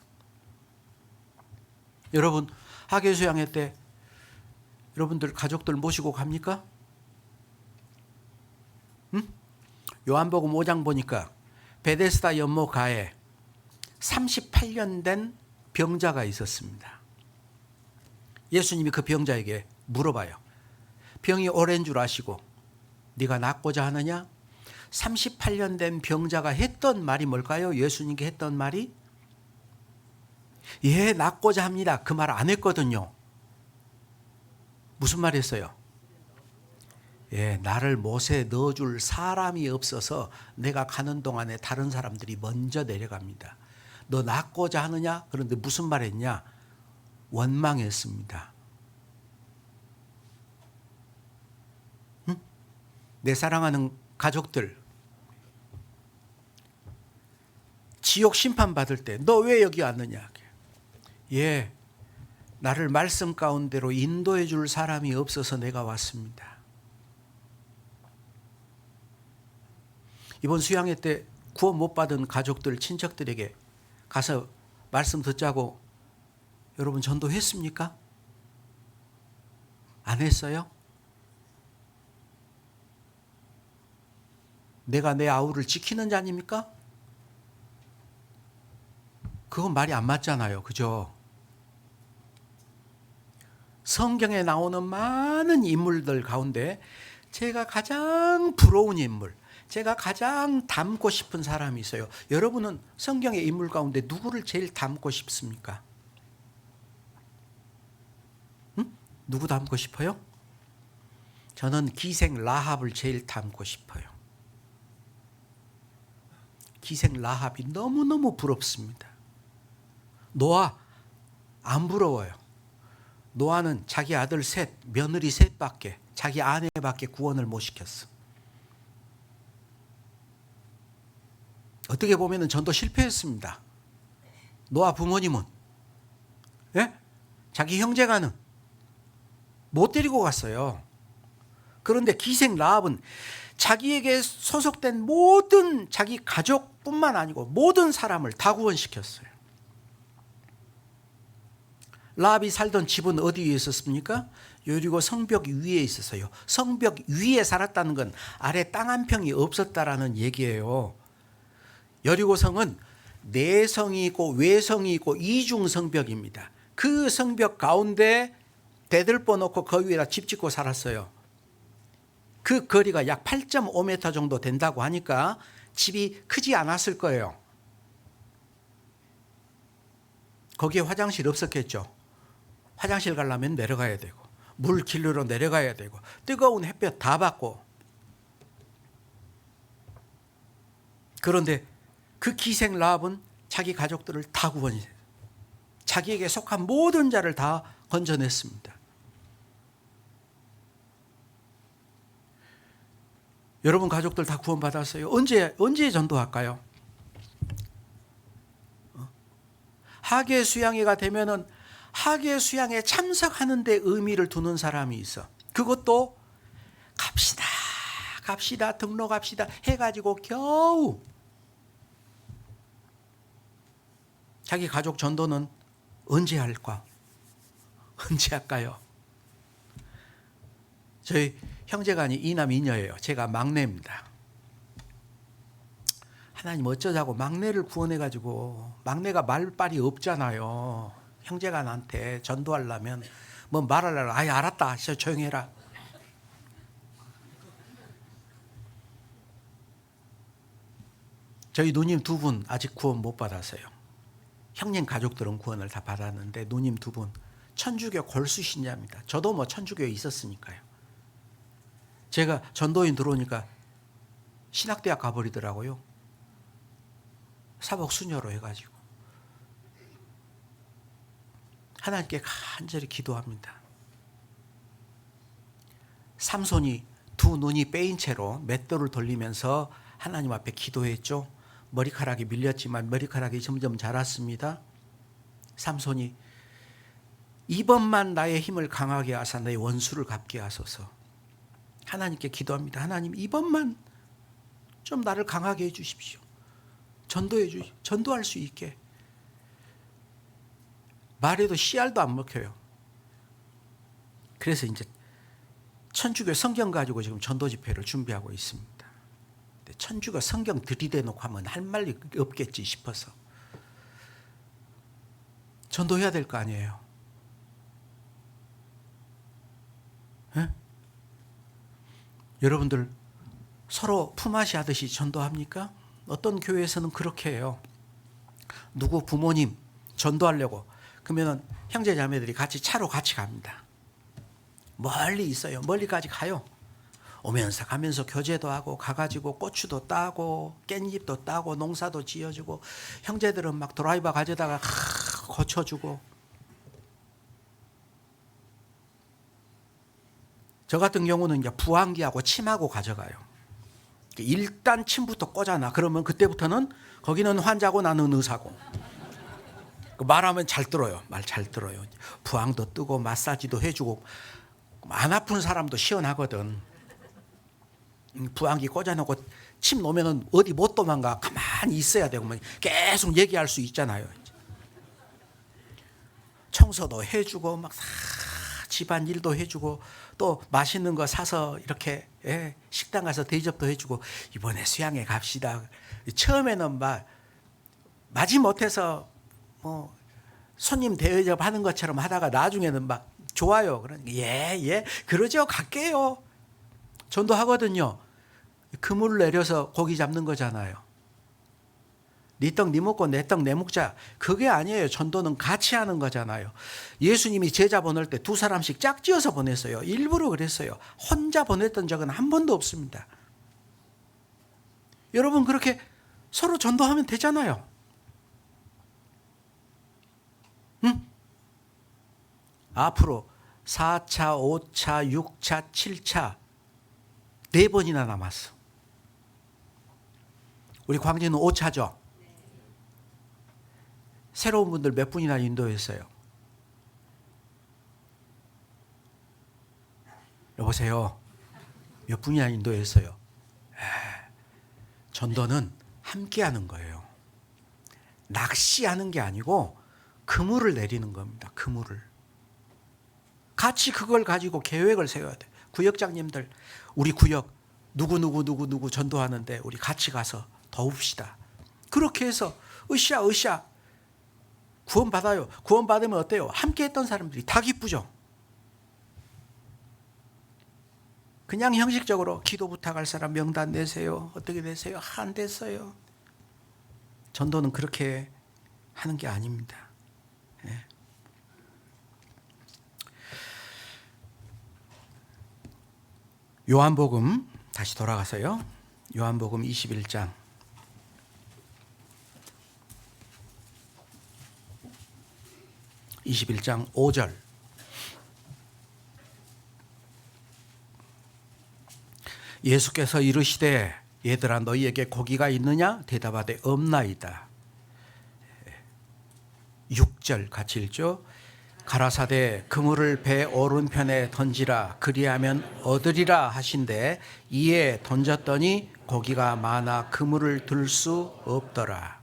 여러분 학예 수양회 때 여러분들 가족들 모시고 갑니까? 응? 요한복음 5장 보니까 베데스다 연못가에 38년 된 병자가 있었습니다. 예수님이 그 병자에게 물어봐요. 병이 오랜 줄 아시고 네가 낫고자 하느냐? 38년 된 병자가 했던 말이 뭘까요? 예수님께 했던 말이 예, 낫고자 합니다. 그 말 안 했거든요. 무슨 말 했어요? 예, 나를 못에 넣어줄 사람이 없어서 내가 가는 동안에 다른 사람들이 먼저 내려갑니다. 너 낫고자 하느냐? 그런데 무슨 말 했냐? 원망했습니다. 내 사랑하는 가족들 지옥 심판 받을 때 너 왜 여기 왔느냐? 예, 나를 말씀 가운데로 인도해 줄 사람이 없어서 내가 왔습니다. 이번 수양회 때 구원 못 받은 가족들, 친척들에게 가서 말씀 듣자고 여러분 전도했습니까? 안 했어요? 내가 내 아우를 지키는 자입니까? 그건 말이 안 맞잖아요. 그죠? 성경에 나오는 많은 인물들 가운데 제가 가장 부러운 인물, 제가 가장 닮고 싶은 사람이 있어요. 여러분은 성경의 인물 가운데 누구를 제일 닮고 싶습니까? 응? 누구 닮고 싶어요? 저는 기생 라합을 제일 닮고 싶어요. 기생 라합이 너무너무 부럽습니다. 노아 안 부러워요. 노아는 자기 아들 셋, 며느리 셋밖에, 자기 아내밖에 구원을 못 시켰어. 어떻게 보면 전도 실패했습니다. 노아 부모님은 예? 자기 형제가는 못 데리고 갔어요. 그런데 기생 라합은 자기에게 소속된 모든 자기 가족뿐만 아니고 모든 사람을 다 구원시켰어요. 라합이 살던 집은 어디 위에 있었습니까? 여리고 성벽 위에 있었어요. 성벽 위에 살았다는 건 아래 땅 한 평이 없었다라는 얘기예요. 여리고 성은 내성이 있고 외성이 있고 이중 성벽입니다. 그 성벽 가운데 대들보 놓고 그 위에다 집 짓고 살았어요. 그 거리가 약 8.5m 정도 된다고 하니까 집이 크지 않았을 거예요. 거기에 화장실 없었겠죠. 화장실 가려면 내려가야 되고 물 길르러 내려가야 되고 뜨거운 햇볕 다 받고. 그런데 그 기생 라합은 자기 가족들을 다 구원했어요. 자기에게 속한 모든 자를 다 건져냈습니다. 여러분 가족들 다 구원받았어요. 언제 전도할까요? 하계 수양회가 되면은 하계 수양에 참석하는 데 의미를 두는 사람이 있어. 그것도 갑시다 등록합시다 해가지고 겨우 자기 가족 전도는 언제 할까? 언제 할까요? 저희 형제간이 이남 이녀예요. 제가 막내입니다. 하나님 어쩌자고 막내를 구원해가지고, 막내가 말빨이 없잖아요. 형제간한테 전도하려면 뭐 말하려면 아예 알았다 조용히 해라. 저희 누님 두 분 아직 구원 못 받았어요. 형님 가족들은 구원을 다 받았는데 누님 두 분 천주교 골수 신자입니다. 저도 뭐 천주교에 있었으니까요. 제가 전도인 들어오니까 신학대학 가버리더라고요. 사복 수녀로 해가지고. 하나님께 간절히 기도합니다. 삼손이 두 눈이 빼인 채로 맷돌을 돌리면서 하나님 앞에 기도했죠. 머리카락이 밀렸지만 머리카락이 점점 자랐습니다. 삼손이 이번만 나의 힘을 강하게 하사 내 원수를 갚게 하소서. 하나님께 기도합니다. 하나님 이번만 좀 나를 강하게 해주십시오. 전도할 수 있게. 말해도 씨알도 안 먹혀요. 그래서 이제 천주교 성경 가지고 지금 전도 집회를 준비하고 있습니다. 근데 천주교 성경 들이대놓고 하면 할 말이 없겠지 싶어서 전도해야 될 거 아니에요. 에? 여러분들 서로 품앗이 하듯이 전도합니까? 어떤 교회에서는 그렇게 해요. 누구 부모님 전도하려고 그러면 형제 자매들이 같이 차로 같이 갑니다. 멀리 있어요. 멀리까지 가요. 오면서 가면서 교제도 하고 가가지고 고추도 따고 깻잎도 따고 농사도 지어주고 형제들은 막 드라이버 가져다가 고쳐주고. 저 같은 경우는 이제 부항기하고 침하고 가져가요. 일단 침부터 꽂아놔. 그러면 그때부터는 거기는 환자고 나는 의사고. 말하면 잘 들어요. 말 잘 들어요. 부항도 뜨고 마사지도 해주고 안 아픈 사람도 시원하거든. 부항기 꽂아놓고 침 놓으면 어디 못 도망가. 가만히 있어야 되고 계속 얘기할 수 있잖아요. 청소도 해주고 막 집안 일도 해주고 또 맛있는 거 사서 이렇게 식당 가서 대접도 해주고 이번에 수양회 갑시다. 처음에는 막 마지못해서 뭐 손님 대접하는 것처럼 하다가 나중에는 막 좋아요. 그러니까 예 그러죠. 갈게요. 전도하거든요. 그물 내려서 고기 잡는 거잖아요. 네 떡 네 먹고 내 떡 내 먹자. 그게 아니에요. 전도는 같이 하는 거잖아요. 예수님이 제자 보낼 때 두 사람씩 짝지어서 보냈어요. 일부러 그랬어요. 혼자 보냈던 적은 한 번도 없습니다. 여러분 그렇게 서로 전도하면 되잖아요. 응? 앞으로 4차, 5차, 6차, 7차 4번이나 남았어. 우리 광진은 5차죠. 새로운 분들 몇 분이나 인도했어요? 여보세요. 몇 분이나 인도했어요? 전도는 함께 하는 거예요. 낚시하는 게 아니고 그물을 내리는 겁니다. 그물을. 같이 그걸 가지고 계획을 세워야 돼. 구역장님들 우리 구역 누구 전도하는데 우리 같이 가서 도웁시다. 그렇게 해서 으쌰 구원받아요. 구원받으면 어때요? 함께 했던 사람들이 다 기쁘죠. 그냥 형식적으로 기도 부탁할 사람 명단 내세요. 어떻게 되세요? 안 됐어요. 전도는 그렇게 하는 게 아닙니다. 예. 요한복음 다시 돌아가서요. 요한복음 21장 5절 예수께서 이르시되 얘들아 너희에게 고기가 있느냐? 대답하되 없나이다. 6절 같이 읽죠. 가라사대 그물을 배 오른편에 던지라 그리하면 얻으리라 하신대 이에 던졌더니 고기가 많아 그물을 들 수 없더라.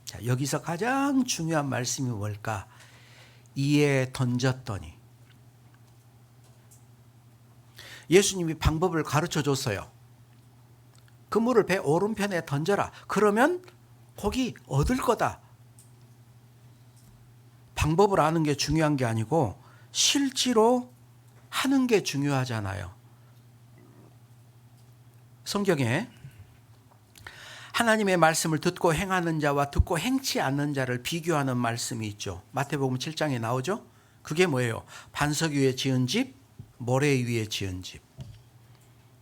자, 여기서 가장 중요한 말씀이 뭘까? 이에 던졌더니. 예수님이 방법을 가르쳐 줬어요. 그물을 배 오른편에 던져라. 그러면 고기 얻을 거다. 방법을 아는 게 중요한 게 아니고 실제로 하는 게 중요하잖아요. 성경에 하나님의 말씀을 듣고 행하는 자와 듣고 행치 않는 자를 비교하는 말씀이 있죠. 마태복음 7장에 나오죠. 그게 뭐예요? 반석 위에 지은 집, 모래 위에 지은 집.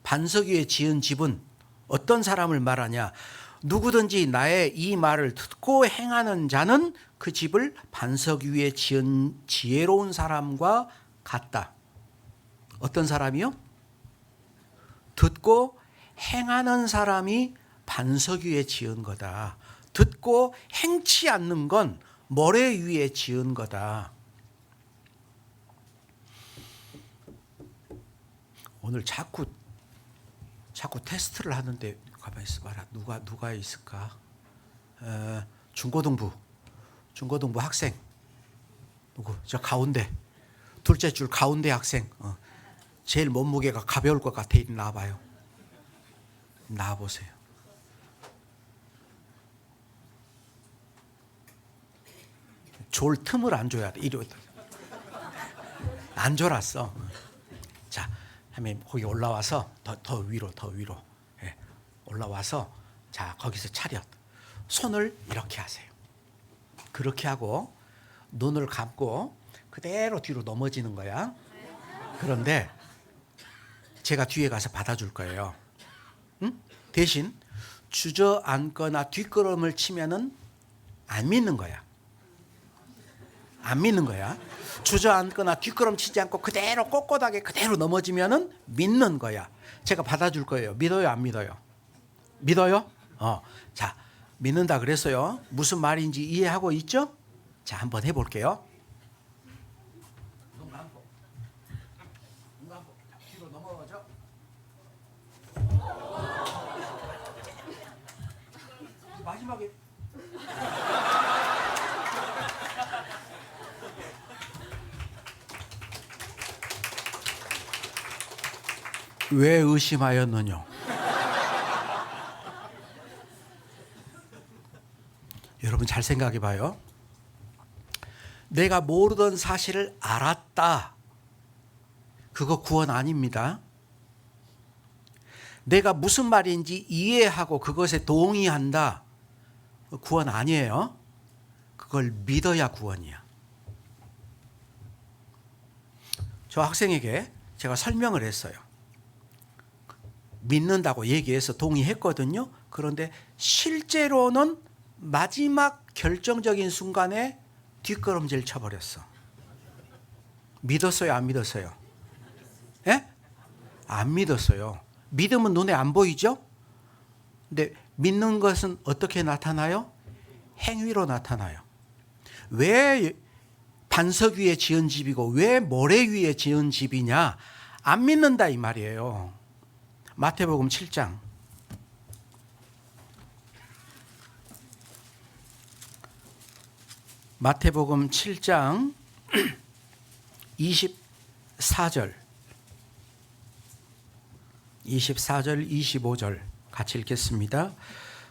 반석 위에 지은 집은 어떤 사람을 말하냐? 누구든지 나의 이 말을 듣고 행하는 자는 그 집을 반석 위에 지은 지혜로운 사람과 같다. 어떤 사람이요? 듣고 행하는 사람이 반석 위에 지은 거다. 듣고 행치 않는 건 모래 위에 지은 거다. 오늘 자꾸 테스트를 하는데 가만히 있어봐라. 누가 있을까? 중고등부 학생 누구? 저 가운데 둘째 줄 가운데 학생. 제일 몸무게가 가벼울 것 같아. 이리 나와봐요. 나와보세요. 졸 틈을 안 줘야 돼. 이리 안 졸았어. 자, 하면 거기 올라와서 더 위로 예, 올라와서 자 거기서 차렷. 손을 이렇게 하세요. 그렇게 하고 눈을 감고 그대로 뒤로 넘어지는 거야. 그런데 제가 뒤에 가서 받아줄 거예요. 응? 대신 주저앉거나 뒷걸음을 치면은 안 믿는 거야. 안 믿는 거야. 주저앉거나 뒷걸음치지 않고 그대로 꼿꼿하게 그대로 넘어지면은 믿는 거야. 제가 받아줄 거예요. 믿어요, 안 믿어요? 믿어요? 자, 믿는다 그랬어요. 무슨 말인지 이해하고 있죠? 자, 한번 해볼게요. 눈 감고 뒤로 넘어가죠. 마지막에 왜 의심하였느냐? 여러분 잘 생각해 봐요. 내가 모르던 사실을 알았다. 그거 구원 아닙니다. 내가 무슨 말인지 이해하고 그것에 동의한다. 구원 아니에요. 그걸 믿어야 구원이야. 저 학생에게 제가 설명을 했어요. 믿는다고 얘기해서 동의했거든요. 그런데 실제로는 마지막 결정적인 순간에 뒷걸음질 쳐버렸어. 믿었어요, 안 믿었어요? 예? 안 믿었어요. 믿음은 눈에 안 보이죠? 근데 믿는 것은 어떻게 나타나요? 행위로 나타나요. 왜 반석 위에 지은 집이고 왜 모래 위에 지은 집이냐? 안 믿는다 이 말이에요. 마태복음 7장. 마태복음 7장 24절 25절 같이 읽겠습니다.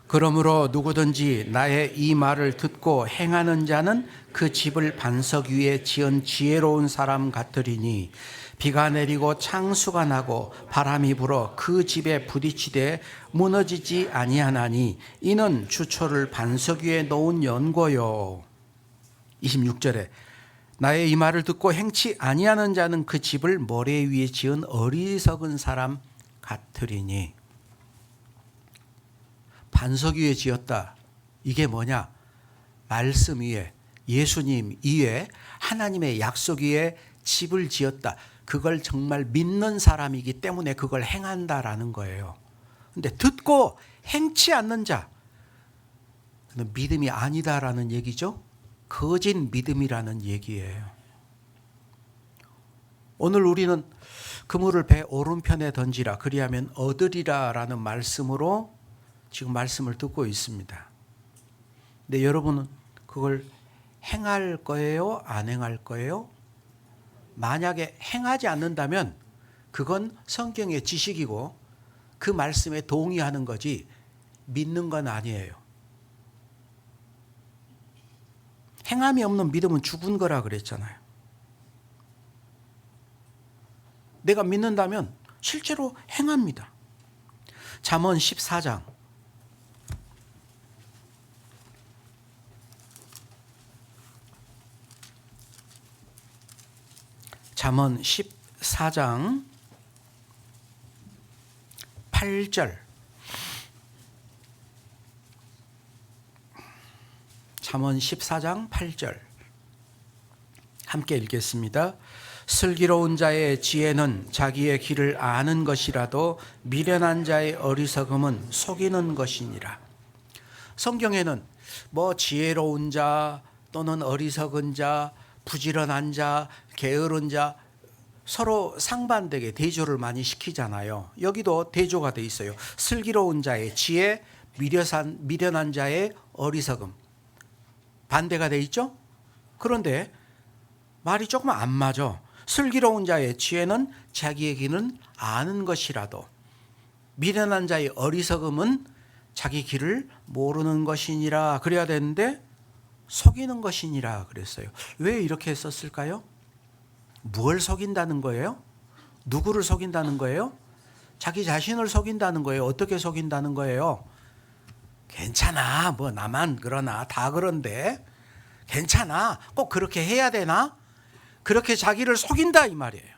그러므로 누구든지 나의 이 말을 듣고 행하는 자는 그 집을 반석 위에 지은 지혜로운 사람 같으리니 비가 내리고 창수가 나고 바람이 불어 그 집에 부딪히되 무너지지 아니하나니 이는 주초를 반석 위에 놓은 연고요. 26절에 나의 이 말을 듣고 행치 아니하는 자는 그 집을 모래 위에 지은 어리석은 사람 같으리니. 반석 위에 지었다. 이게 뭐냐? 말씀 위에, 예수님 위에, 하나님의 약속 위에 집을 지었다. 그걸 정말 믿는 사람이기 때문에 그걸 행한다라는 거예요. 근데 듣고 행치 않는 자, 그는 믿음이 아니다라는 얘기죠. 거짓 믿음이라는 얘기예요. 오늘 우리는 그물을 배 오른편에 던지라 그리하면 얻으리라 라는 말씀으로 지금 말씀을 듣고 있습니다. 근데 여러분은 그걸 행할 거예요? 안 행할 거예요? 만약에 행하지 않는다면 그건 성경의 지식이고 그 말씀에 동의하는 거지 믿는 건 아니에요. 행함이 없는 믿음은 죽은 거라 그랬잖아요. 내가 믿는다면 실제로 행합니다. 잠언 14장 잠언 14장 8절 잠언 14장 8절 함께 읽겠습니다. 슬기로운 자의 지혜는 자기의 길을 아는 것이라도 미련한 자의 어리석음은 속이는 것이니라. 성경에는 뭐 지혜로운 자 또는 어리석은 자, 부지런한 자, 게으른 자 서로 상반되게 대조를 많이 시키잖아요. 여기도 대조가 돼 있어요. 슬기로운 자의 지혜, 미련한 자의 어리석음. 반대가 돼 있죠? 그런데 말이 조금 안 맞아. 슬기로운 자의 지혜는 자기의 길은 아는 것이라도 미련한 자의 어리석음은 자기 길을 모르는 것이니라 그래야 되는데 속이는 것이니라 그랬어요. 왜 이렇게 썼을까요? 무엇을 속인다는 거예요? 누구를 속인다는 거예요? 자기 자신을 속인다는 거예요. 어떻게 속인다는 거예요? 괜찮아. 뭐 나만 그러나 다 그런데 괜찮아. 꼭 그렇게 해야 되나? 그렇게 자기를 속인다 이 말이에요.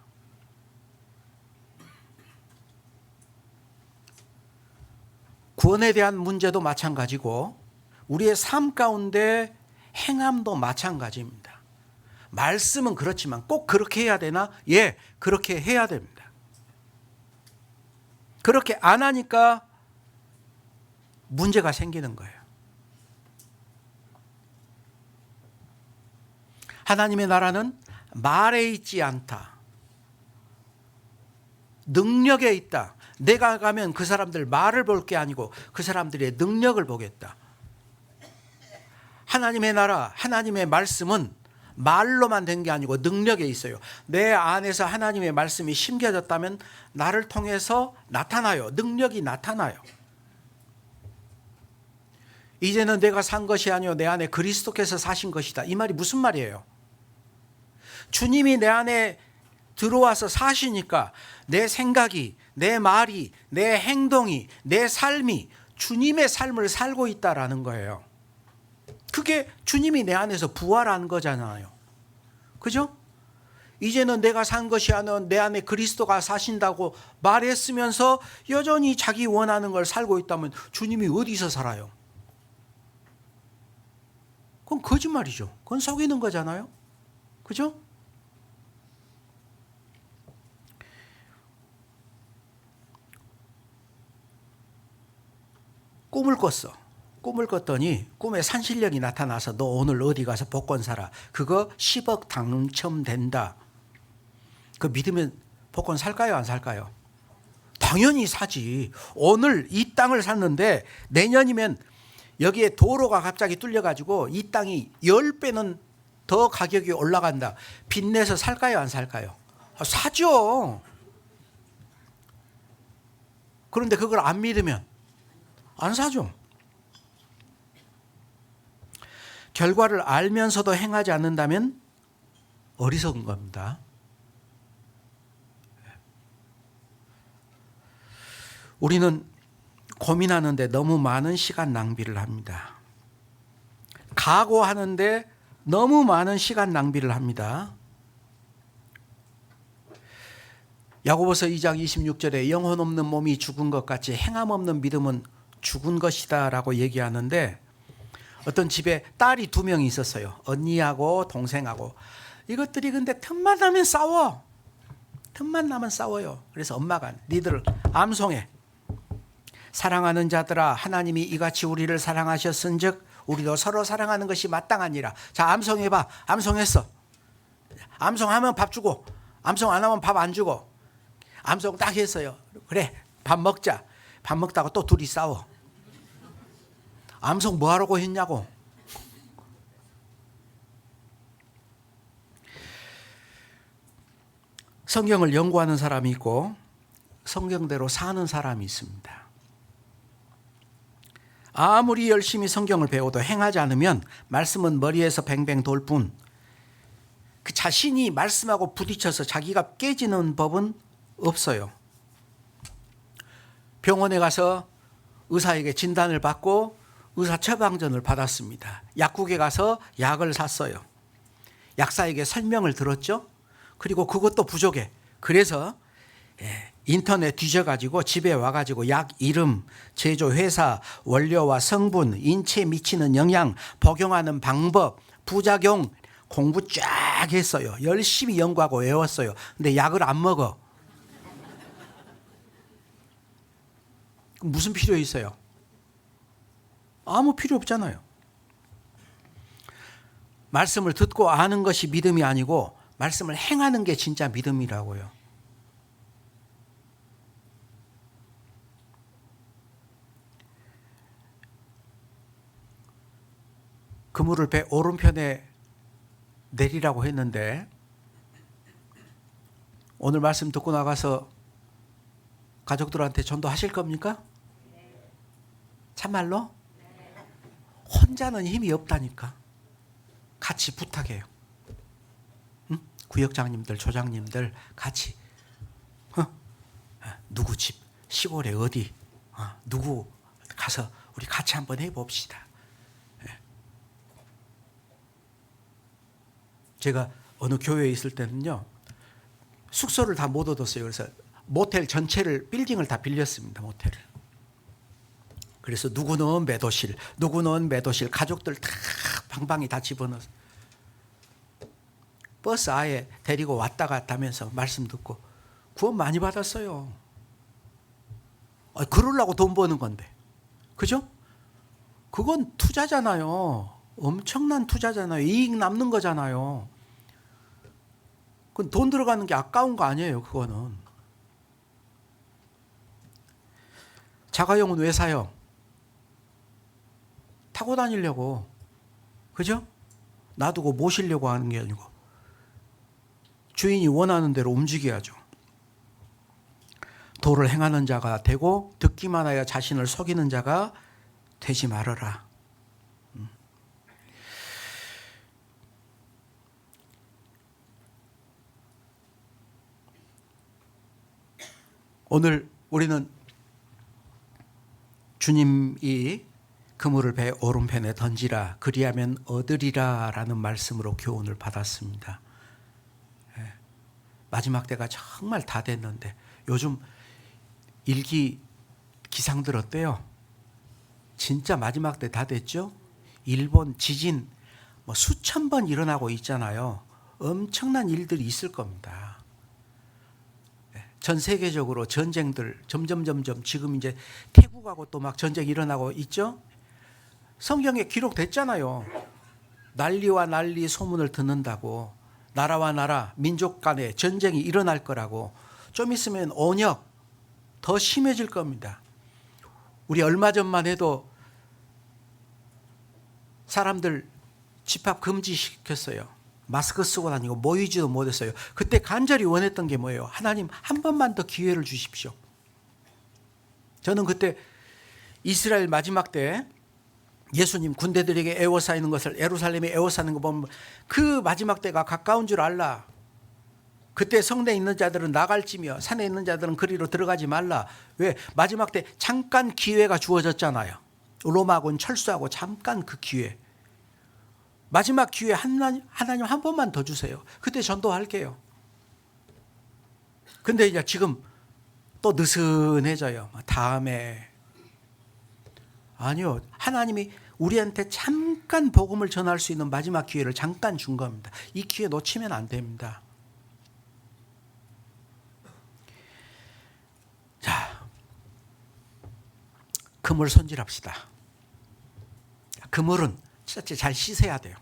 구원에 대한 문제도 마찬가지고 우리의 삶 가운데 행함도 마찬가지입니다. 말씀은 그렇지만 꼭 그렇게 해야 되나? 예, 그렇게 해야 됩니다. 그렇게 안 하니까 문제가 생기는 거예요. 하나님의 나라는 말에 있지 않다. 능력에 있다. 내가 가면 그 사람들 말을 볼 게 아니고 그 사람들의 능력을 보겠다. 하나님의 나라, 하나님의 말씀은 말로만 된 게 아니고 능력에 있어요. 내 안에서 하나님의 말씀이 심겨졌다면 나를 통해서 나타나요. 능력이 나타나요. 이제는 내가 산 것이 아니요 내 안에 그리스도께서 사신 것이다. 이 말이 무슨 말이에요? 주님이 내 안에 들어와서 사시니까 내 생각이, 내 말이, 내 행동이, 내 삶이 주님의 삶을 살고 있다라는 거예요. 그게 주님이 내 안에서 부활한 거잖아요. 그죠? 이제는 내가 산 것이 아니라 내 안에 그리스도가 사신다고 말했으면서 여전히 자기 원하는 걸 살고 있다면 주님이 어디서 살아요? 그건 거짓말이죠. 그건 속이는 거잖아요. 그죠? 꿈을 꿨어. 꿈을 꿨더니 꿈에 산신령이 나타나서 너 오늘 어디 가서 복권 사라. 그거 10억 당첨된다. 그 믿으면 복권 살까요? 안 살까요? 당연히 사지. 오늘 이 땅을 샀는데 내년이면 여기에 도로가 갑자기 뚫려가지고 이 땅이 10배는 더 가격이 올라간다. 빚내서 살까요? 안 살까요? 사죠. 그런데 그걸 안 믿으면 안 사죠. 결과를 알면서도 행하지 않는다면 어리석은 겁니다. 우리는 고민하는데 너무 많은 시간 낭비를 합니다. 각오하는데 너무 많은 시간 낭비를 합니다. 야고보서 2장 26절에 영혼 없는 몸이 죽은 것 같이 행함 없는 믿음은 죽은 것이다 라고 얘기하는데, 어떤 집에 딸이 2명이 있었어요. 언니하고 동생하고. 이것들이 근데 틈만 나면 싸워. 틈만 나면 싸워요. 그래서 엄마가 니들 암송해. 사랑하는 자들아 하나님이 이같이 우리를 사랑하셨은즉 우리도 서로 사랑하는 것이 마땅하니라. 자, 암송해봐. 암송했어. 암송하면 밥 주고 암송 안 하면 밥 안 주고. 암송 딱 했어요. 그래 밥 먹자. 밥 먹다가 또 둘이 싸워. 암송 뭐 하라고 했냐고. 성경을 연구하는 사람이 있고 성경대로 사는 사람이 있습니다. 아무리 열심히 성경을 배워도 행하지 않으면 말씀은 머리에서 뱅뱅 돌 뿐, 그 자신이 말씀하고 부딪혀서 자기가 깨지는 법은 없어요. 병원에 가서 의사에게 진단을 받고 의사 처방전을 받았습니다. 약국에 가서 약을 샀어요. 약사에게 설명을 들었죠. 그리고 그것도 부족해. 그래서 인터넷 뒤져가지고 집에 와가지고 약 이름, 제조 회사, 원료와 성분, 인체에 미치는 영향, 복용하는 방법, 부작용 공부 쫙 했어요. 열심히 연구하고 외웠어요. 근데 약을 안 먹어. 무슨 필요 있어요? 아무 필요 없잖아요. 말씀을 듣고 아는 것이 믿음이 아니고 말씀을 행하는 게 진짜 믿음이라고요. 그물을 배 오른편에 내리라고 했는데 오늘 말씀 듣고 나가서 가족들한테 전도하실 겁니까? 참말로? 혼자는 힘이 없다니까. 같이 부탁해요. 응? 구역장님들, 조장님들 같이. 누구 집, 시골에 어디, 누구 가서 우리 같이 한번 해봅시다. 제가 어느 교회에 있을 때는요, 숙소를 다 못 얻었어요. 그래서 모텔 전체를, 빌딩을 다 빌렸습니다. 모텔을. 그래서 누구는 매도실, 누구는 매도실, 가족들 다 방방이 다 집어넣어서. 버스 아예 데리고 왔다 갔다 하면서 말씀 듣고 구원 많이 받았어요. 그러려고 돈 버는 건데. 그죠? 그건 투자잖아요. 엄청난 투자잖아요. 이익 남는 거잖아요. 그건 돈 들어가는 게 아까운 거 아니에요. 그거는. 자가용은 왜 사요? 타고 다니려고. 그죠? 놔두고 모시려고 하는 게 아니고 주인이 원하는 대로 움직여야죠. 도를 행하는 자가 되고 듣기만 하여 자신을 속이는 자가 되지 말아라. 오늘 우리는 주님이 그물을 배 오른편에 던지라 그리하면 얻으리라 라는 말씀으로 교훈을 받았습니다. 마지막 때가 정말 다 됐는데 요즘 일기 기상들 어때요? 진짜 마지막 때 다 됐죠? 일본 지진 수천 번 일어나고 있잖아요. 엄청난 일들이 있을 겁니다. 전 세계적으로 전쟁들 점점 지금 이제 태국하고 또 막 전쟁이 일어나고 있죠? 성경에 기록됐잖아요. 난리와 난리 소문을 듣는다고. 나라와 나라, 민족 간에 전쟁이 일어날 거라고. 좀 있으면 온역 더 심해질 겁니다. 우리 얼마 전만 해도 사람들 집합 금지시켰어요. 마스크 쓰고 다니고 모이지도 못했어요. 그때 간절히 원했던 게 뭐예요? 하나님 한 번만 더 기회를 주십시오. 저는 그때 이스라엘 마지막 때 예수님 군대들에게 에워싸이는 것을 예루살렘에 에워싸는 거 보면 그 마지막 때가 가까운 줄 알라. 그때 성내에 있는 자들은 나갈지며 산에 있는 자들은 그리로 들어가지 말라. 왜? 마지막 때 잠깐 기회가 주어졌잖아요. 로마군 철수하고 잠깐 그 기회. 마지막 기회 하나님 한 번만 더 주세요. 그때 전도할게요. 근데 이제 지금 또 느슨해져요. 다음에. 아니요. 하나님이 우리한테 잠깐 복음을 전할 수 있는 마지막 기회를 잠깐 준 겁니다. 이 기회 놓치면 안 됩니다. 자, 그물 손질합시다. 그물은 진짜 잘 씻어야 돼요.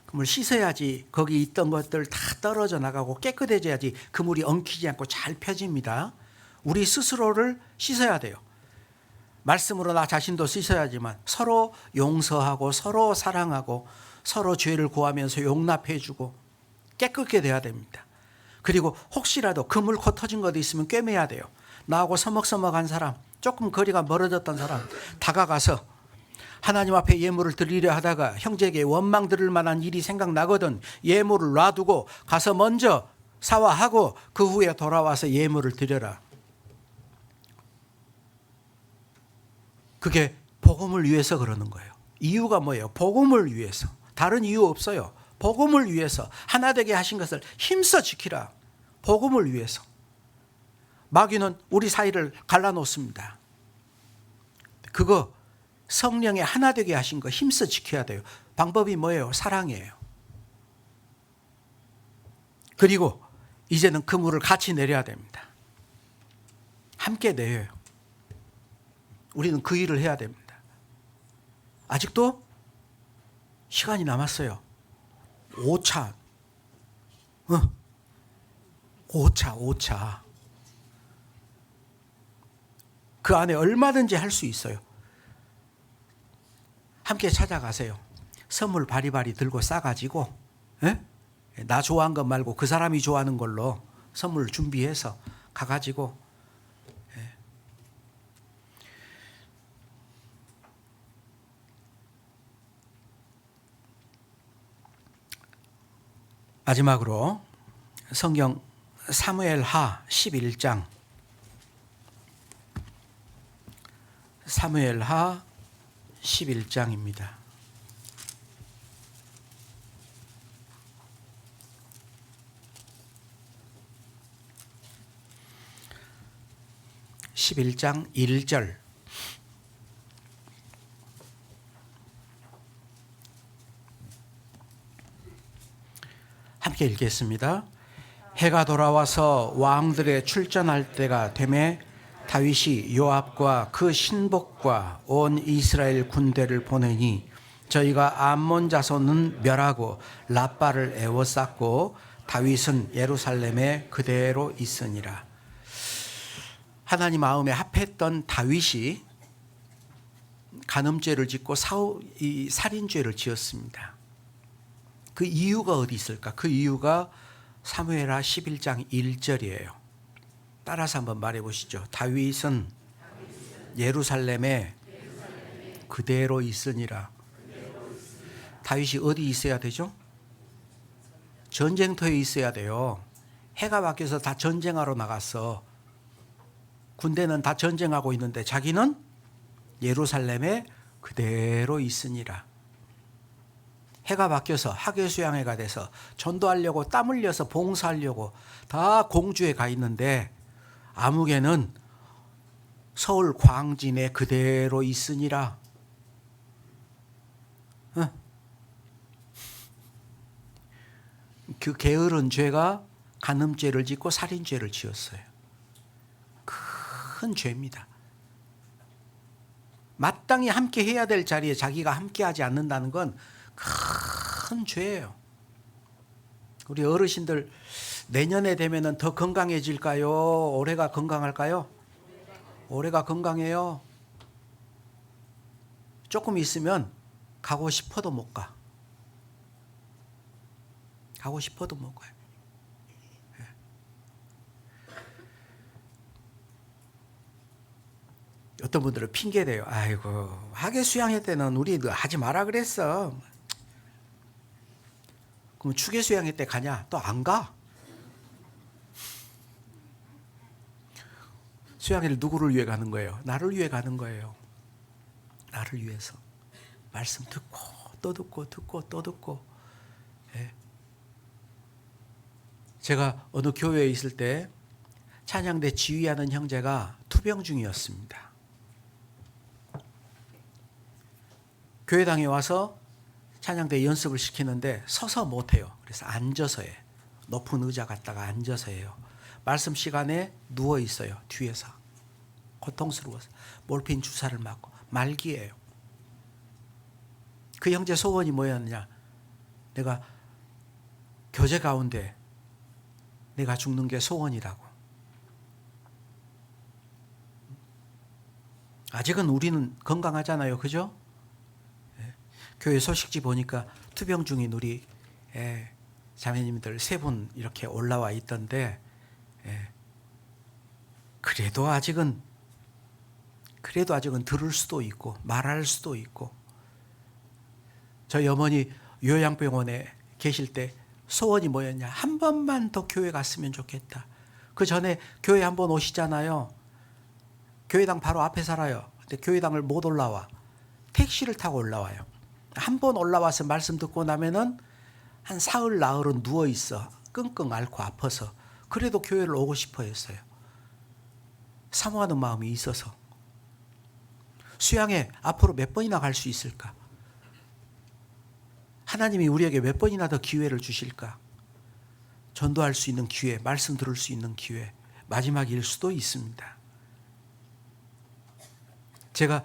그물 씻어야지 거기 있던 것들 다 떨어져 나가고 깨끗해져야지 그물이 엉키지 않고 잘 펴집니다. 우리 스스로를 씻어야 돼요. 말씀으로 나 자신도 씻어야지만 서로 용서하고 서로 사랑하고 서로 죄를 구하면서 용납해주고 깨끗게 돼야 됩니다. 그리고 혹시라도 그물 코 터진 것도 있으면 꿰매야 돼요. 나하고 서먹서먹한 사람, 조금 거리가 멀어졌던 사람 다가가서 하나님 앞에 예물을 드리려 하다가 형제에게 원망 들을 만한 일이 생각나거든 예물을 놔두고 가서 먼저 사화하고 그 후에 돌아와서 예물을 드려라. 그게 복음을 위해서 그러는 거예요. 이유가 뭐예요? 복음을 위해서. 다른 이유 없어요. 복음을 위해서 하나 되게 하신 것을 힘써 지키라. 복음을 위해서. 마귀는 우리 사이를 갈라놓습니다. 그거 성령의 하나 되게 하신 거 힘써 지켜야 돼요. 방법이 뭐예요? 사랑이에요. 그리고 이제는 그물을 같이 내려야 됩니다. 함께 내려요. 우리는 그 일을 해야 됩니다. 아직도 시간이 남았어요. 5차. 5차. 그 안에 얼마든지 할 수 있어요. 함께 찾아가세요. 선물 바리바리 들고 싸가지고 나 좋아한 것 말고 그 사람이 좋아하는 걸로 선물 준비해서 가가지고 마지막으로 성경 사무엘하 11장 사무엘하 11장입니다. (11장) 1절 함께 읽겠습니다. 해가 돌아와서 왕들의 출전할 때가 되매 다윗이 요압과 그 신복과 온 이스라엘 군대를 보내니 저희가 암몬 자손은 멸하고 라빠를 에워쌌고 다윗은 예루살렘에 그대로 있으니라. 하나님 마음에 합했던 다윗이 간음죄를 짓고 살인죄를 지었습니다. 그 이유가 어디 있을까? 그 이유가 사무엘하 11장 1절이에요. 따라서 한번 말해 보시죠. 다윗은 예루살렘에 그대로 있으니라. 다윗이 어디 있어야 되죠? 전쟁터에 있어야 돼요. 해가 바뀌어서 다 전쟁하러 나갔어. 군대는 다 전쟁하고 있는데 자기는 예루살렘에 그대로 있으니라. 해가 바뀌어서 하계수양회가 돼서 전도하려고 땀 흘려서 봉사하려고 다 공주에 가 있는데 아무개는 서울 광진에 그대로 있으니라. 그 게으른 죄가 간음죄를 짓고 살인죄를 지었어요. 큰 죄입니다. 마땅히 함께 해야 될 자리에 자기가 함께 하지 않는다는 건 큰 죄예요. 우리 어르신들 내년에 되면은 더 건강해질까요? 올해가 건강할까요? 올해가 건강해요. 조금 있으면 가고 싶어도 못 가. 가고 싶어도 못 가요. 어떤 분들은 핑계대요. 아이고, 하계 수양회 때는 우리 하지 마라 그랬어. 그럼 추계 수양회 때 가냐? 또 안 가. 수양회를 누구를 위해 가는 거예요? 나를 위해 가는 거예요. 나를 위해서. 말씀 듣고 또 듣고 듣고 또 듣고. 예. 제가 어느 교회에 있을 때 찬양대 지휘하는 형제가 투병중이었습니다. 교회당에 와서 찬양대 연습을 시키는데 서서 못해요. 그래서 앉아서 해. 높은 의자 갖다가 앉아서 해요. 말씀 시간에 누워 있어요. 뒤에서. 고통스러워서 몰핀 주사를 맞고 말기예요. 그 형제 소원이 뭐였냐? 내가 교제 가운데 내가 죽는 게 소원이라고. 아직은 우리는 건강하잖아요. 그죠? 교회 소식지 보니까 투병 중인 우리 자매님들 3분 이렇게 올라와 있던데 그래도 아직은 들을 수도 있고 말할 수도 있고. 저희 어머니 요양병원에 계실 때 소원이 뭐였냐? 한 번만 더 교회 갔으면 좋겠다. 그 전에 교회 한번 오시잖아요. 교회당 바로 앞에 살아요. 근데 교회당을 못 올라와. 택시를 타고 올라와요. 한 번 올라와서 말씀 듣고 나면은 한 사흘 나흘은 누워 있어. 끙끙 앓고 아파서. 그래도 교회를 오고 싶어 했어요. 사모하는 마음이 있어서. 수양회 앞으로 몇 번이나 갈 수 있을까? 하나님이 우리에게 몇 번이나 더 기회를 주실까? 전도할 수 있는 기회, 말씀 들을 수 있는 기회, 마지막일 수도 있습니다. 제가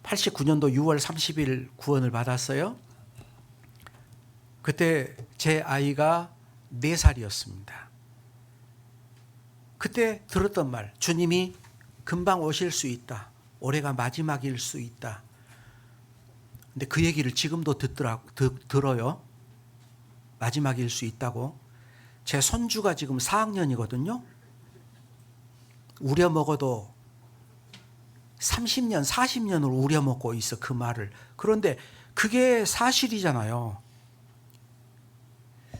89년도 6월 30일 구원을 받았어요. 그때 제 아이가 4살이었습니다. 그때 들었던 말, 주님이 금방 오실 수 있다. 올해가 마지막일 수 있다. 근데 그 얘기를 지금도 들어요. 마지막일 수 있다고. 제 손주가 지금 4학년이거든요. 우려먹어도 30년, 40년을 우려먹고 있어, 그 말을. 그런데 그게 사실이잖아요.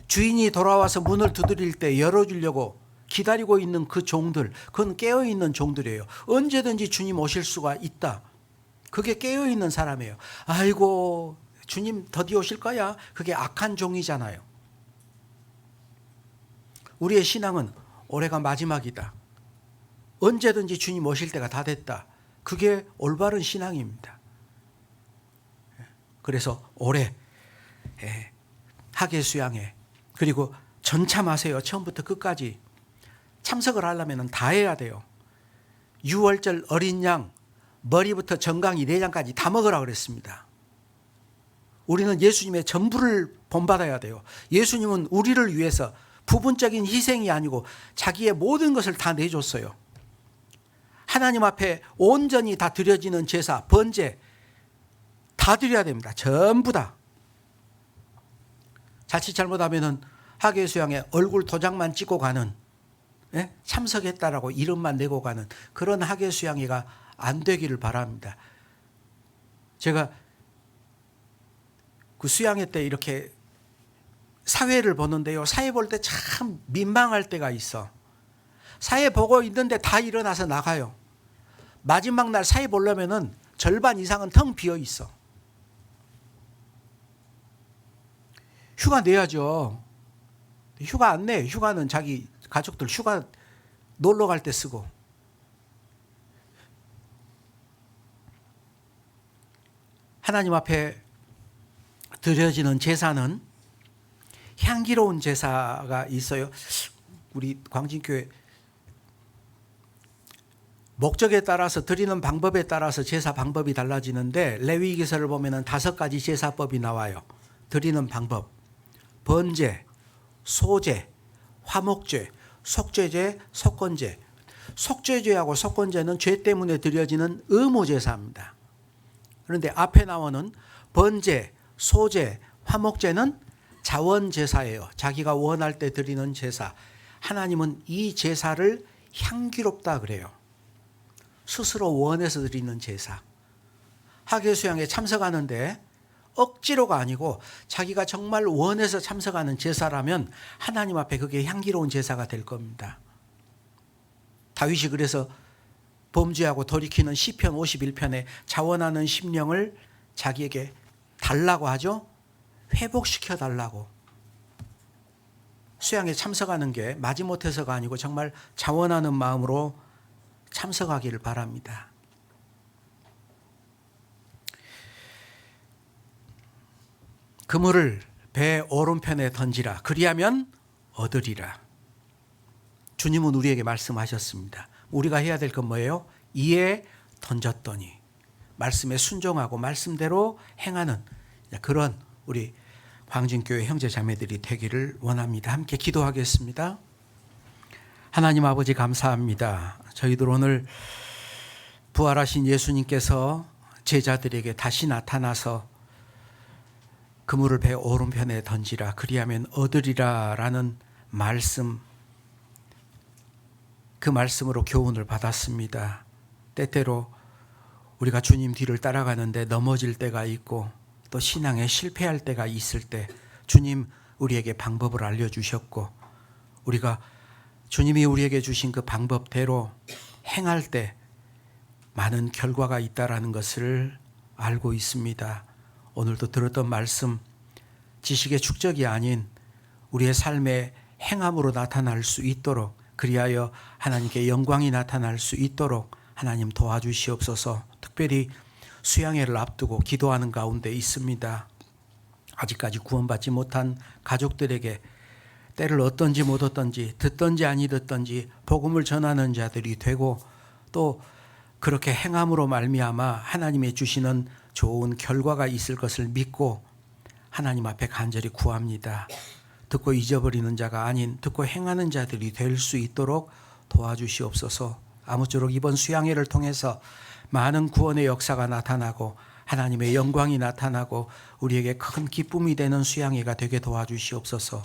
주인이 돌아와서 문을 두드릴 때 열어주려고 기다리고 있는 그 종들, 그건 깨어있는 종들이에요. 언제든지 주님 오실 수가 있다. 그게 깨어있는 사람이에요. 아이고, 주님 더디 오실 거야. 그게 악한 종이잖아요. 우리의 신앙은 올해가 마지막이다. 언제든지 주님 오실 때가 다 됐다. 그게 올바른 신앙입니다. 그래서 올해 하계수양회 그리고 전참하세요. 처음부터 끝까지. 참석을 하려면 다 해야 돼요. 유월절 어린 양 머리부터 정강이 내장까지 다 먹으라 그랬습니다. 우리는 예수님의 전부를 본받아야 돼요. 예수님은 우리를 위해서 부분적인 희생이 아니고 자기의 모든 것을 다 내줬어요. 하나님 앞에 온전히 다 드려지는 제사, 번제 다 드려야 됩니다. 전부 다. 자칫 잘못하면 학예 수양에 얼굴 도장만 찍고 가는, 참석했다라고 이름만 내고 가는 그런 학예 수양회가 안 되기를 바랍니다. 제가 그 수양회 때 이렇게 사회를 보는데요. 사회 볼 때 참 민망할 때가 있어. 사회 보고 있는데 다 일어나서 나가요. 마지막 날 사회 보려면은 절반 이상은 텅 비어 있어. 휴가 내야죠. 휴가 안 내. 휴가는 자기 가족들 휴가 놀러 갈 때 쓰고. 하나님 앞에 드려지는 제사는 향기로운 제사가 있어요. 우리 광진교회 목적에 따라서 드리는 방법에 따라서 제사 방법이 달라지는데 레위기서를 보면은 5가지 제사법이 나와요. 드리는 방법: 번제, 소제, 화목제, 속죄제, 속건제. 속죄제하고 속건제는 죄 때문에 드려지는 의무제사입니다. 그런데 앞에 나오는 번제, 소제, 화목제는 자원제사예요. 자기가 원할 때 드리는 제사. 하나님은 이 제사를 향기롭다 그래요. 스스로 원해서 드리는 제사. 학예수양에 참석하는데 억지로가 아니고 자기가 정말 원해서 참석하는 제사라면 하나님 앞에 그게 향기로운 제사가 될 겁니다. 다윗이 그래서 범죄하고 돌이키는 시편 51편에 자원하는 심령을 자기에게 달라고 하죠. 회복시켜 달라고. 수양에 참석하는 게 마지못해서가 아니고 정말 자원하는 마음으로 참석하기를 바랍니다. 그물을 배 오른편에 던지라. 그리하면 얻으리라. 주님은 우리에게 말씀하셨습니다. 우리가 해야 될 건 뭐예요? 이에 던졌더니. 말씀에 순종하고 말씀대로 행하는 그런 우리 광진교회 형제 자매들이 되기를 원합니다. 함께 기도하겠습니다. 하나님 아버지 감사합니다. 저희들 오늘 부활하신 예수님께서 제자들에게 다시 나타나서 그물을 배 오른편에 던지라 그리하면 얻으리라 라는 말씀, 그 말씀으로 교훈을 받았습니다. 때때로 우리가 주님 뒤를 따라가는데 넘어질 때가 있고 또 신앙에 실패할 때가 있을 때 주님 우리에게 방법을 알려주셨고 우리가 주님이 우리에게 주신 그 방법대로 행할 때 많은 결과가 있다라는 것을 알고 있습니다. 오늘도 들었던 말씀, 지식의 축적이 아닌 우리의 삶의 행함으로 나타날 수 있도록 그리하여 하나님께 영광이 나타날 수 있도록 하나님 도와주시옵소서. 특별히 수양회를 앞두고 기도하는 가운데 있습니다. 아직까지 구원받지 못한 가족들에게 때를 얻든지 못 얻든지 듣든지 아니 듣든지 복음을 전하는 자들이 되고 또 그렇게 행함으로 말미암아 하나님이 주시는 좋은 결과가 있을 것을 믿고 하나님 앞에 간절히 구합니다. 듣고 잊어버리는 자가 아닌 듣고 행하는 자들이 될 수 있도록 도와주시옵소서. 아무쪼록 이번 수양회를 통해서 많은 구원의 역사가 나타나고 하나님의 영광이 나타나고 우리에게 큰 기쁨이 되는 수양회가 되게 도와주시옵소서.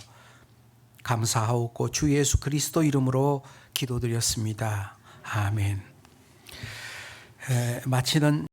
감사하옵고 주 예수 그리스도 이름으로 기도드렸습니다. 아멘. 마치는